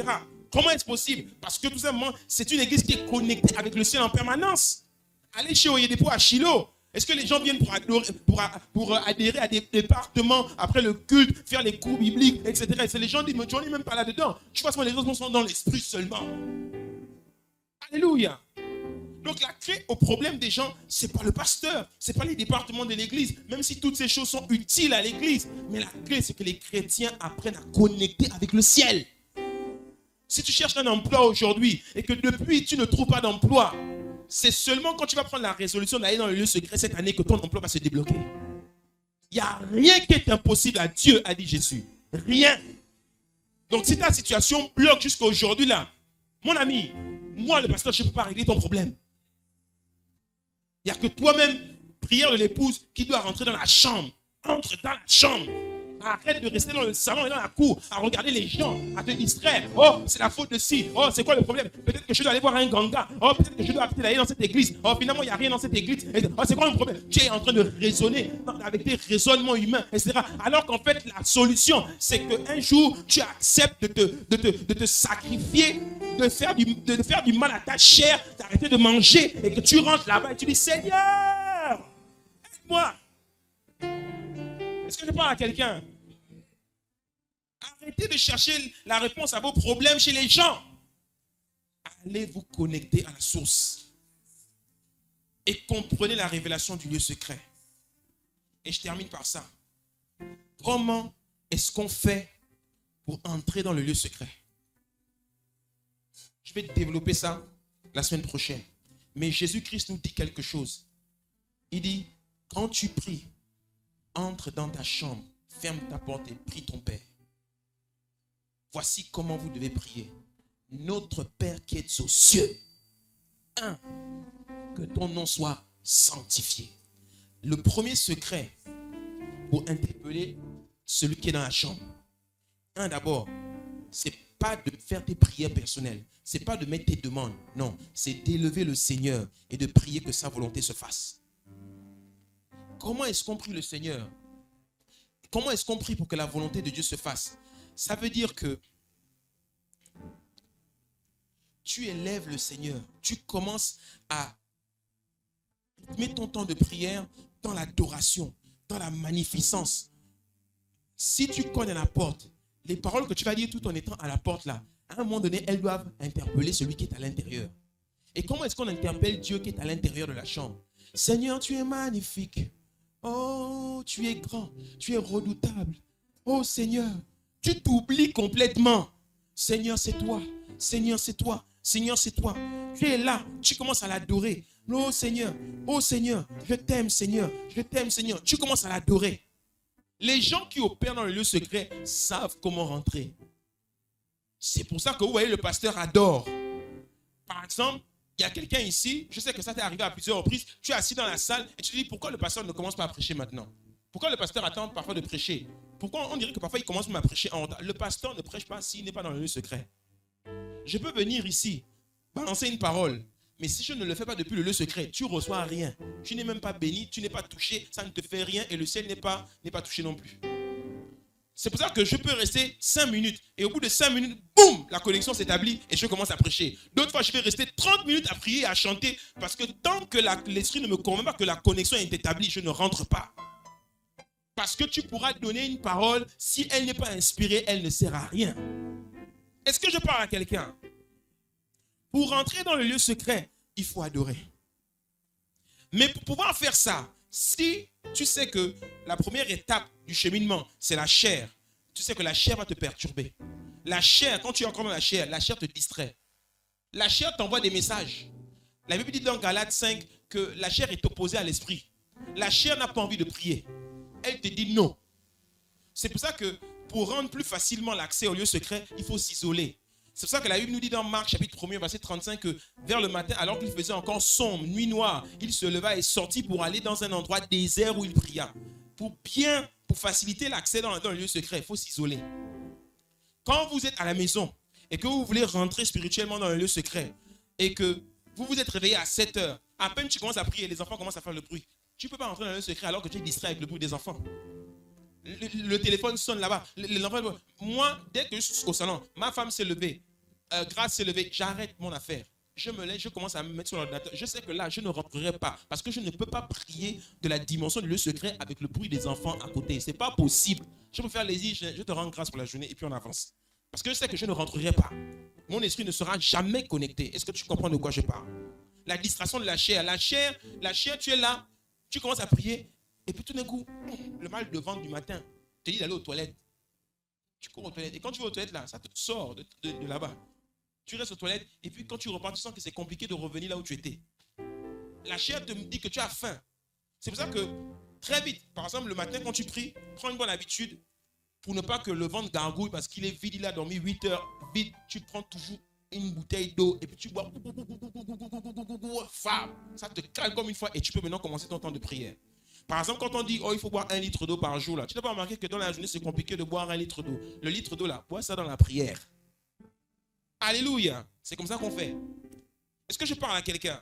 Comment est-ce possible? Parce que tout simplement, c'est une église qui est connectée avec le ciel en permanence. Allez chez Oyedepo à Shiloh. Est-ce que les gens viennent pour adhérer à des départements après le culte, faire les cours bibliques, etc. Et les gens disent, mais tu n'en es même pas là-dedans. Tu vois, les gens sont dans l'esprit seulement. Alléluia. Donc la clé au problème des gens, c'est pas le pasteur, c'est pas les départements de l'église, même si toutes ces choses sont utiles à l'église. Mais la clé, c'est que les chrétiens apprennent à connecter avec le ciel. Si tu cherches un emploi aujourd'hui et que depuis tu ne trouves pas d'emploi, c'est seulement quand tu vas prendre la résolution d'aller dans le lieu secret cette année que ton emploi va se débloquer. Il n'y a rien qui est impossible à Dieu, a dit Jésus. Rien. Donc si ta situation bloque jusqu'à aujourd'hui là, mon ami, moi le pasteur, je ne peux pas régler ton problème. Il n'y a que toi-même, prière de l'épouse, qui doit rentrer dans la chambre. Entre dans la chambre. Arrête de rester dans le salon et dans la cour à regarder les gens, à te distraire. Oh, c'est la faute de ci. Oh, c'est quoi le problème? Peut-être que je dois aller voir un ganga. Oh, peut-être que je dois aller dans cette église. Oh, finalement, il n'y a rien dans cette église. Oh, c'est quoi le problème? Tu es en train de raisonner avec tes raisonnements humains, etc. Alors qu'en fait, la solution, c'est qu'un jour, tu acceptes de te sacrifier, de faire du mal à ta chair, d'arrêter de manger et que tu rentres là-bas et tu dis, Seigneur, aide-moi. Est-ce que je parle à quelqu'un? Arrêtez de chercher la réponse à vos problèmes chez les gens. Allez vous connecter à la source. Et comprenez la révélation du lieu secret. Et je termine par ça. Comment est-ce qu'on fait pour entrer dans le lieu secret? Je vais développer ça la semaine prochaine. Mais Jésus-Christ nous dit quelque chose. Il dit, quand tu pries, entre dans ta chambre, ferme ta porte et prie ton Père. Voici comment vous devez prier. Notre Père qui est aux cieux. Que ton nom soit sanctifié. Le premier secret pour interpeller celui qui est dans la chambre. D'abord, c'est pas de faire tes prières personnelles. C'est pas de mettre tes demandes. Non, c'est d'élever le Seigneur et de prier que sa volonté se fasse. Comment est-ce qu'on prie le Seigneur? Comment est-ce qu'on prie pour que la volonté de Dieu se fasse? Ça veut dire que tu élèves le Seigneur. Tu commences à mettre ton temps de prière dans l'adoration, dans la magnificence. Si tu connais la porte, les paroles que tu vas dire tout en étant à la porte là, à un moment donné, elles doivent interpeller celui qui est à l'intérieur. Et comment est-ce qu'on interpelle Dieu qui est à l'intérieur de la chambre? Seigneur, tu es magnifique. Oh, tu es grand, tu es redoutable. Oh Seigneur, tu t'oublies complètement. Seigneur, c'est toi. Seigneur, c'est toi. Seigneur, c'est toi. Tu es là, tu commences à l'adorer. Oh Seigneur, je t'aime Seigneur, je t'aime Seigneur. Tu commences à l'adorer. Les gens qui opèrent dans le lieu secret savent comment rentrer. C'est pour ça que vous voyez le pasteur adore. Par exemple, il y a quelqu'un ici, je sais que ça t'est arrivé à plusieurs reprises, tu es assis dans la salle et tu te dis pourquoi le pasteur ne commence pas à prêcher maintenant? Pourquoi le pasteur attend parfois de prêcher? Pourquoi on dirait que parfois il commence même à prêcher en retard? Le pasteur ne prêche pas s'il n'est pas dans le lieu secret. Je peux venir ici, balancer une parole, mais si je ne le fais pas depuis le lieu secret, tu ne reçois rien. Tu n'es même pas béni, tu n'es pas touché, ça ne te fait rien et le ciel n'est pas touché non plus. C'est pour ça que je peux rester 5 minutes et au bout de 5 minutes, boum, la connexion s'établit et je commence à prêcher. D'autres fois, je vais rester 30 minutes à prier et à chanter parce que tant que l'esprit ne me convainc pas que la connexion est établie, je ne rentre pas. Parce que tu pourras donner une parole, si elle n'est pas inspirée, elle ne sert à rien. Est-ce que je parle à quelqu'un? Pour rentrer dans le lieu secret, il faut adorer. Mais pour pouvoir faire ça, si tu sais que la première étape du cheminement, c'est la chair, tu sais que la chair va te perturber. La chair, quand tu es encore dans la chair te distrait. La chair t'envoie des messages. La Bible dit dans Galates 5 que la chair est opposée à l'esprit. La chair n'a pas envie de prier. Elle te dit non. C'est pour ça que pour rendre plus facilement l'accès au lieu secret, il faut s'isoler. C'est pour ça que la Bible nous dit dans Marc chapitre 1er verset 35 que vers le matin, alors qu'il faisait encore sombre, nuit noire, il se leva et sortit pour aller dans un endroit désert où il pria. Pour faciliter l'accès dans le lieu secret, il faut s'isoler. Quand vous êtes à la maison et que vous voulez rentrer spirituellement dans le lieu secret et que vous vous êtes réveillé à 7 heures, à peine tu commences à prier, les enfants commencent à faire le bruit. Tu ne peux pas rentrer dans le lieu secret alors que tu es distrait avec le bruit des enfants. Le téléphone sonne là-bas. Les enfants, moi, dès que je suis au salon, ma femme s'est levée, Grâce s'est levée, j'arrête mon affaire. Je me lève, je commence à me mettre sur l'ordinateur. Je sais que là, je ne rentrerai pas parce que je ne peux pas prier de la dimension du lieu secret avec le bruit des enfants à côté. Ce n'est pas possible. Je peux faire les îles, je te rends grâce pour la journée et puis on avance. Parce que je sais que je ne rentrerai pas. Mon esprit ne sera jamais connecté. Est-ce que tu comprends de quoi je parle? la distraction de la chair. La chair, tu es là, tu commences à prier, et puis tout d'un coup, le mal de ventre du matin te dit d'aller aux toilettes. Tu cours aux toilettes, et quand tu vas aux toilettes, là, ça te sort de là-bas. Tu restes aux toilettes, et puis quand tu repars, tu sens que c'est compliqué de revenir là où tu étais. La chair te dit que tu as faim. C'est pour ça que, très vite, par exemple, le matin, quand tu pries, prends une bonne habitude pour ne pas que le ventre gargouille parce qu'il est vide, il a dormi 8 heures. Vite, tu prends toujours une bouteille d'eau et puis tu bois. Ça te cale comme une fois et tu peux maintenant commencer ton temps de prière. Par exemple, quand on dit, oh, il faut boire 1 litre d'eau par jour, là, tu n'as pas remarqué que dans la journée, c'est compliqué de boire 1 litre d'eau. Le litre d'eau, là, bois ça dans la prière. Alléluia. C'est comme ça qu'on fait. Est-ce que je parle à quelqu'un?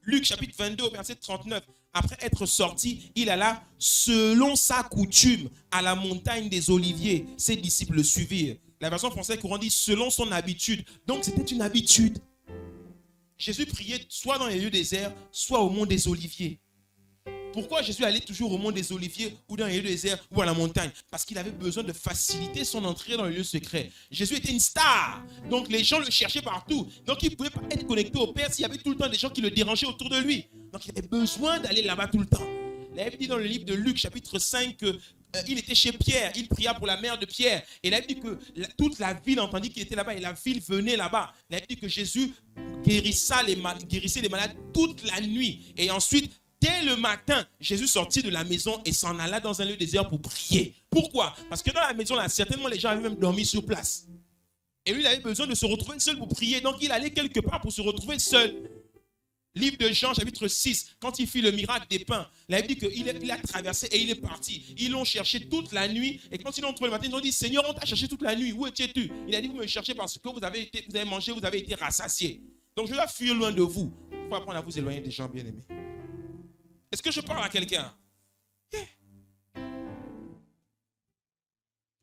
Luc chapitre 22, verset 39. Après être sorti, il alla selon sa coutume à la montagne des Oliviers. Ses disciples le suivirent. La version française courante dit selon son habitude. Donc c'était une habitude. Jésus priait soit dans les lieux déserts, soit au mont des Oliviers. Pourquoi Jésus allait toujours au mont des Oliviers ou dans les lieux déserts ou à la montagne? Parce qu'il avait besoin de faciliter son entrée dans le lieu secret. Jésus était une star. Donc les gens le cherchaient partout. Donc il ne pouvait pas être connecté au Père s'il y avait tout le temps des gens qui le dérangeaient autour de lui. Donc il avait besoin d'aller là-bas tout le temps. La Bible dit dans le livre de Luc chapitre 5 qu'il était chez Pierre. Il pria pour la mère de Pierre. Et la Bible dit que toute la ville entendit qu'il était là-bas et la ville venait là-bas. La Bible dit que Jésus guérissait les malades toute la nuit. Et ensuite, dès le matin, Jésus sortit de la maison et s'en alla dans un lieu désert pour prier. Pourquoi? Parce que dans la maison, là, certainement, les gens avaient même dormi sur place. Et lui, il avait besoin de se retrouver seul pour prier. Donc, il allait quelque part pour se retrouver seul. Livre de Jean, chapitre 6, quand il fit le miracle des pains, la Bible dit qu'il a traversé et il est parti. Ils l'ont cherché toute la nuit. Et quand ils l'ont trouvé le matin, ils ont dit, Seigneur, on t'a cherché toute la nuit. Où étais-tu? Il a dit, vous me cherchez parce que vous avez mangé, vous avez été rassasiés. Donc, je dois fuir loin de vous. Il faut apprendre à vous éloigner des gens bien-aimés. Est-ce que je parle à quelqu'un? Yeah.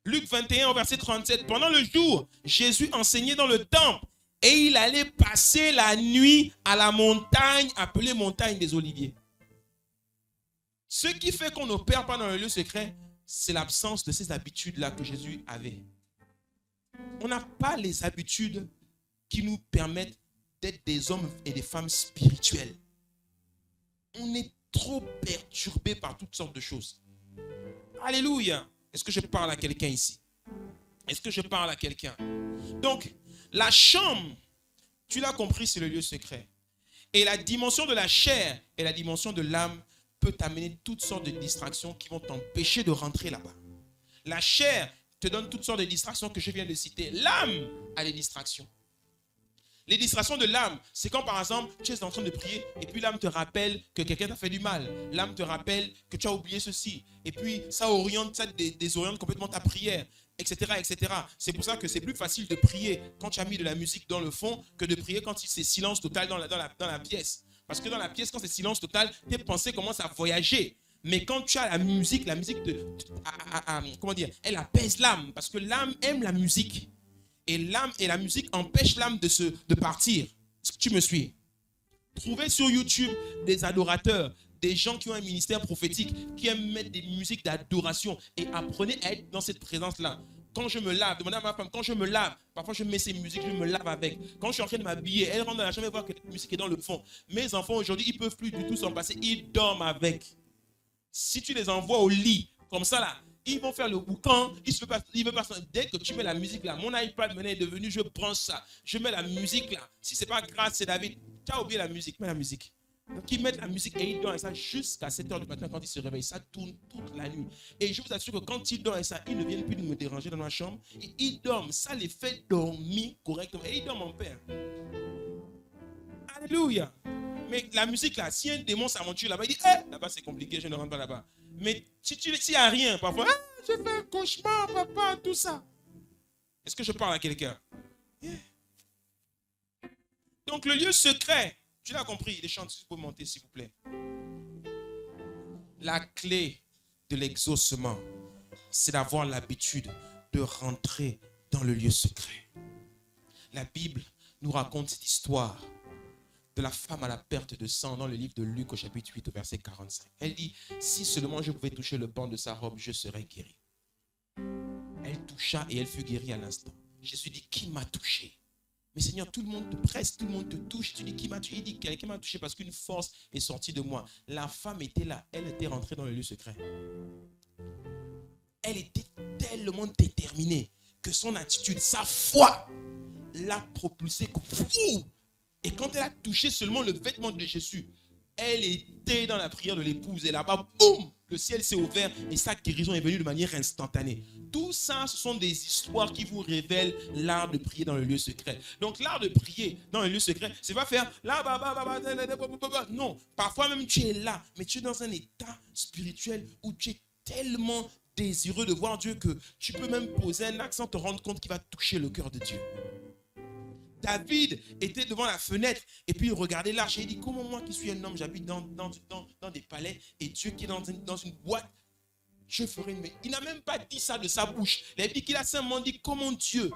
Luc 21, verset 37. Pendant le jour, Jésus enseignait dans le temple et il allait passer la nuit à la montagne appelée montagne des Oliviers. Ce qui fait qu'on n'opère pas dans le lieu secret, c'est l'absence de ces habitudes-là que Jésus avait. On n'a pas les habitudes qui nous permettent d'être des hommes et des femmes spirituels. On est trop perturbé par toutes sortes de choses. Alléluia. Est-ce que je parle à quelqu'un ici? Est-ce que je parle à quelqu'un? Donc, la chambre, tu l'as compris, c'est le lieu secret. Et la dimension de la chair et la dimension de l'âme peut t'amener toutes sortes de distractions qui vont t'empêcher de rentrer là-bas. La chair te donne toutes sortes de distractions que je viens de citer. L'âme a des distractions. Les distractions de l'âme, c'est quand par exemple, tu es en train de prier et puis l'âme te rappelle que quelqu'un t'a fait du mal. L'âme te rappelle que tu as oublié ceci. Et puis ça désoriente complètement ta prière, etc., etc. C'est pour ça que c'est plus facile de prier quand tu as mis de la musique dans le fond que de prier quand c'est silence total dans la pièce. Parce que dans la pièce, quand c'est silence total, tes pensées commencent à voyager. Mais quand tu as la musique comment dire, elle apaise l'âme parce que l'âme aime la musique. Et l'âme et la musique empêchent l'âme de partir. Est-ce que tu me suis? Trouvez sur YouTube des adorateurs, des gens qui ont un ministère prophétique, qui aiment mettre des musiques d'adoration et apprenez à être dans cette présence-là. Quand je me lave, demandez à ma femme, quand je me lave, parfois je mets ces musiques, je me lave avec. Quand je suis en train de m'habiller, elle rentre dans la chambre et voit que la musique est dans le fond. Mes enfants aujourd'hui, ils ne peuvent plus du tout s'en passer, ils dorment avec. Si tu les envoies au lit, comme ça là, ils vont faire le boucan, ils ne veulent pas. Dès que tu mets la musique là, mon iPad maintenant est devenu, je branche ça, je mets la musique là. Si ce n'est pas grâce, c'est David, tu as oublié la musique, mets la musique. Donc ils mettent la musique et ils dorment et ça jusqu'à 7 h du matin quand ils se réveillent. Ça tourne toute la nuit. Et je vous assure que quand ils dorment et ça, ils ne viennent plus de me déranger dans ma chambre. Et ils dorment, ça les fait dormir correctement. Et ils dorment en paix. Alléluia. Mais la musique là, si un démon s'aventure là-bas, il dit, là-bas c'est compliqué, je ne rentre pas là-bas. Mais s'il n'y a rien, parfois, j'ai fait un cauchemar, papa, tout ça. Est-ce que je parle à quelqu'un? Yeah. Donc le lieu secret, tu l'as compris, les chants, vous pouvez monter s'il vous plaît. La clé de l'exaucement, c'est d'avoir l'habitude de rentrer dans le lieu secret. La Bible nous raconte cette histoire de la femme à la perte de sang dans le livre de Luc au chapitre 8 au verset 45. Elle dit, si seulement je pouvais toucher le pan de sa robe, je serais guérie. Elle toucha et elle fut guérie à l'instant. Jésus dit, qui m'a touché? Mais Seigneur, tout le monde te presse, tout le monde te touche. Tu dis, qui m'a touché? Il dit, quelqu'un m'a touché parce qu'une force est sortie de moi. La femme était là, elle était rentrée dans le lieu secret. Elle était tellement déterminée que son attitude, sa foi, l'a propulsée. Et quand elle a touché seulement le vêtement de Jésus, elle était dans la prière de l'épouse. Et là-bas, boum, le ciel s'est ouvert et sa guérison est venue de manière instantanée. Tout ça, ce sont des histoires qui vous révèlent l'art de prier dans le lieu secret. Donc, l'art de prier dans le lieu secret, c'est pas faire là, non, parfois même tu es là, mais tu es dans un état spirituel où tu es tellement désireux de voir Dieu que tu peux même poser un acte sans te rendre compte qu'il va toucher le cœur de Dieu. David était devant la fenêtre et puis il regardait l'arche et il dit, comment moi qui suis un homme, j'habite dans des palais et Dieu qui est dans une boîte, je ferai une... Il n'a même pas dit ça de sa bouche. Il a dit qu'il a simplement dit, comment Dieu?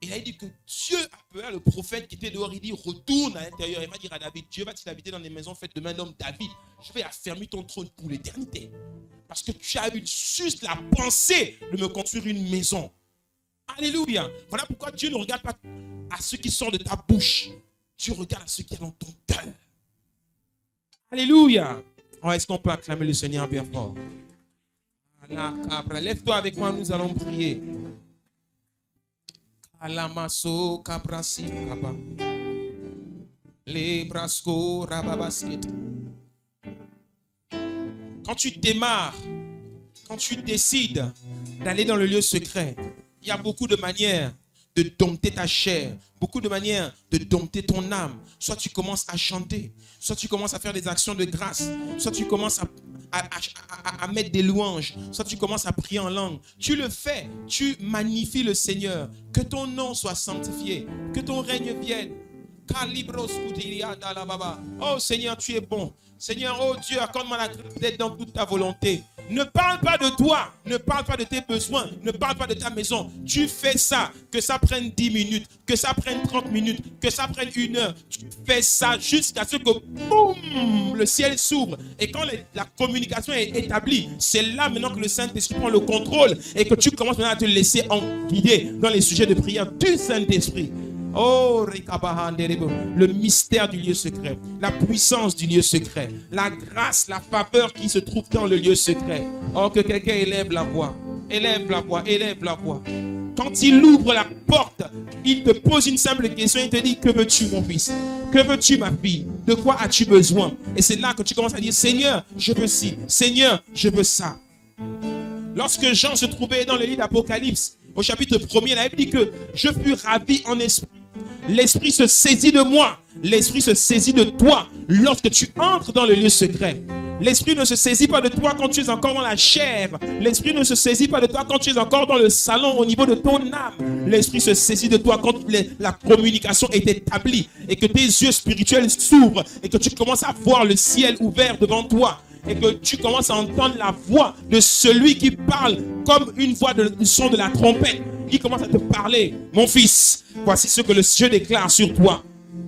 Et il a dit que Dieu appela le prophète qui était dehors. Il dit, retourne à l'intérieur. Il va dire à David, Dieu va-t-il habiter dans des maisons faites de main d'homme? David, je vais affermir ton trône pour l'éternité. Parce que tu as eu juste la pensée de me construire une maison. Alléluia. Voilà pourquoi Dieu ne regarde pas à ce qui sort de ta bouche. Dieu regarde à ce qui est dans ton cœur. Alléluia. Oh, est-ce qu'on peut acclamer le Seigneur bien fort? Lève-toi avec moi, nous allons prier. Alamaso kabrasi kaba. Les brasco rababasket. Quand tu démarres, quand tu décides d'aller dans le lieu secret, il y a beaucoup de manières de dompter ta chair, beaucoup de manières de dompter ton âme. Soit tu commences à chanter, soit tu commences à faire des actions de grâce, soit tu commences à mettre des louanges, soit tu commences à prier en langue. Tu le fais, tu magnifies le Seigneur. Que ton nom soit sanctifié, que ton règne vienne. Oh Seigneur, tu es bon. Seigneur, oh Dieu, accorde-moi la grâce d'être dans toute ta volonté. Ne parle pas de toi, ne parle pas de tes besoins, ne parle pas de ta maison. Tu fais ça, que ça prenne 10 minutes, que ça prenne 30 minutes, que ça prenne 1 heure. Tu fais ça jusqu'à ce que, boum, le ciel s'ouvre. Et quand la communication est établie, c'est là maintenant que le Saint-Esprit prend le contrôle et que tu commences maintenant à te laisser guider dans les sujets de prière du Saint-Esprit. Oh, le mystère du lieu secret, la puissance du lieu secret, la grâce, la faveur qui se trouve dans le lieu secret. Oh, que quelqu'un élève la voix, élève la voix, élève la voix. Quand il ouvre la porte, il te pose une simple question, il te dit, que veux-tu mon fils? Que veux-tu ma fille? De quoi as-tu besoin? Et c'est là que tu commences à dire, Seigneur, je veux ci, Seigneur, je veux ça. Lorsque Jean se trouvait dans le livre d'Apocalypse, au chapitre 1er, la Bible dit que je fus ravi en esprit. L'esprit se saisit de moi. L'esprit se saisit de toi lorsque tu entres dans le lieu secret. L'esprit ne se saisit pas de toi quand tu es encore dans la chair. L'esprit ne se saisit pas de toi quand tu es encore dans le salon au niveau de ton âme. L'esprit se saisit de toi quand la communication est établie et que tes yeux spirituels s'ouvrent et que tu commences à voir le ciel ouvert devant toi. Et que tu commences à entendre la voix de celui qui parle comme une voix de son de la trompette. Il commence à te parler. Mon fils, voici ce que je déclare sur toi.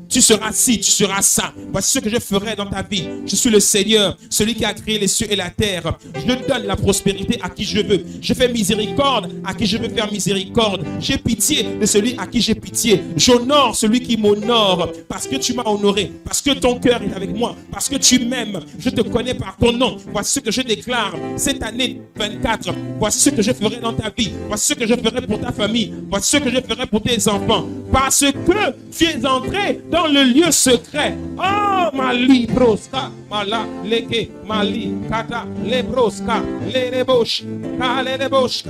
Tu seras ci, tu seras ça. Voici ce que je ferai dans ta vie. Je suis le Seigneur, celui qui a créé les cieux et la terre. Je donne la prospérité à qui je veux. Je fais miséricorde à qui je veux faire miséricorde. J'ai pitié de celui à qui j'ai pitié. J'honore celui qui m'honore. Parce que tu m'as honoré. Parce que ton cœur est avec moi. Parce que tu m'aimes. Je te connais par ton nom. Voici ce que je déclare cette année 24. Voici ce que je ferai dans ta vie. Voici ce que je ferai pour ta famille. Voici ce que je ferai pour tes enfants. Parce que tu es entré dans le lieu secret. Oh, Mali broska, Mala, Leke, Mali, Kata, les broska, les rebouches, les rebouches,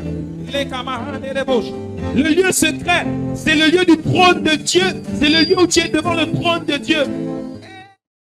les camarades, les rebouches. Le lieu secret, c'est le lieu du trône de Dieu. C'est le lieu où tu es devant le trône de Dieu.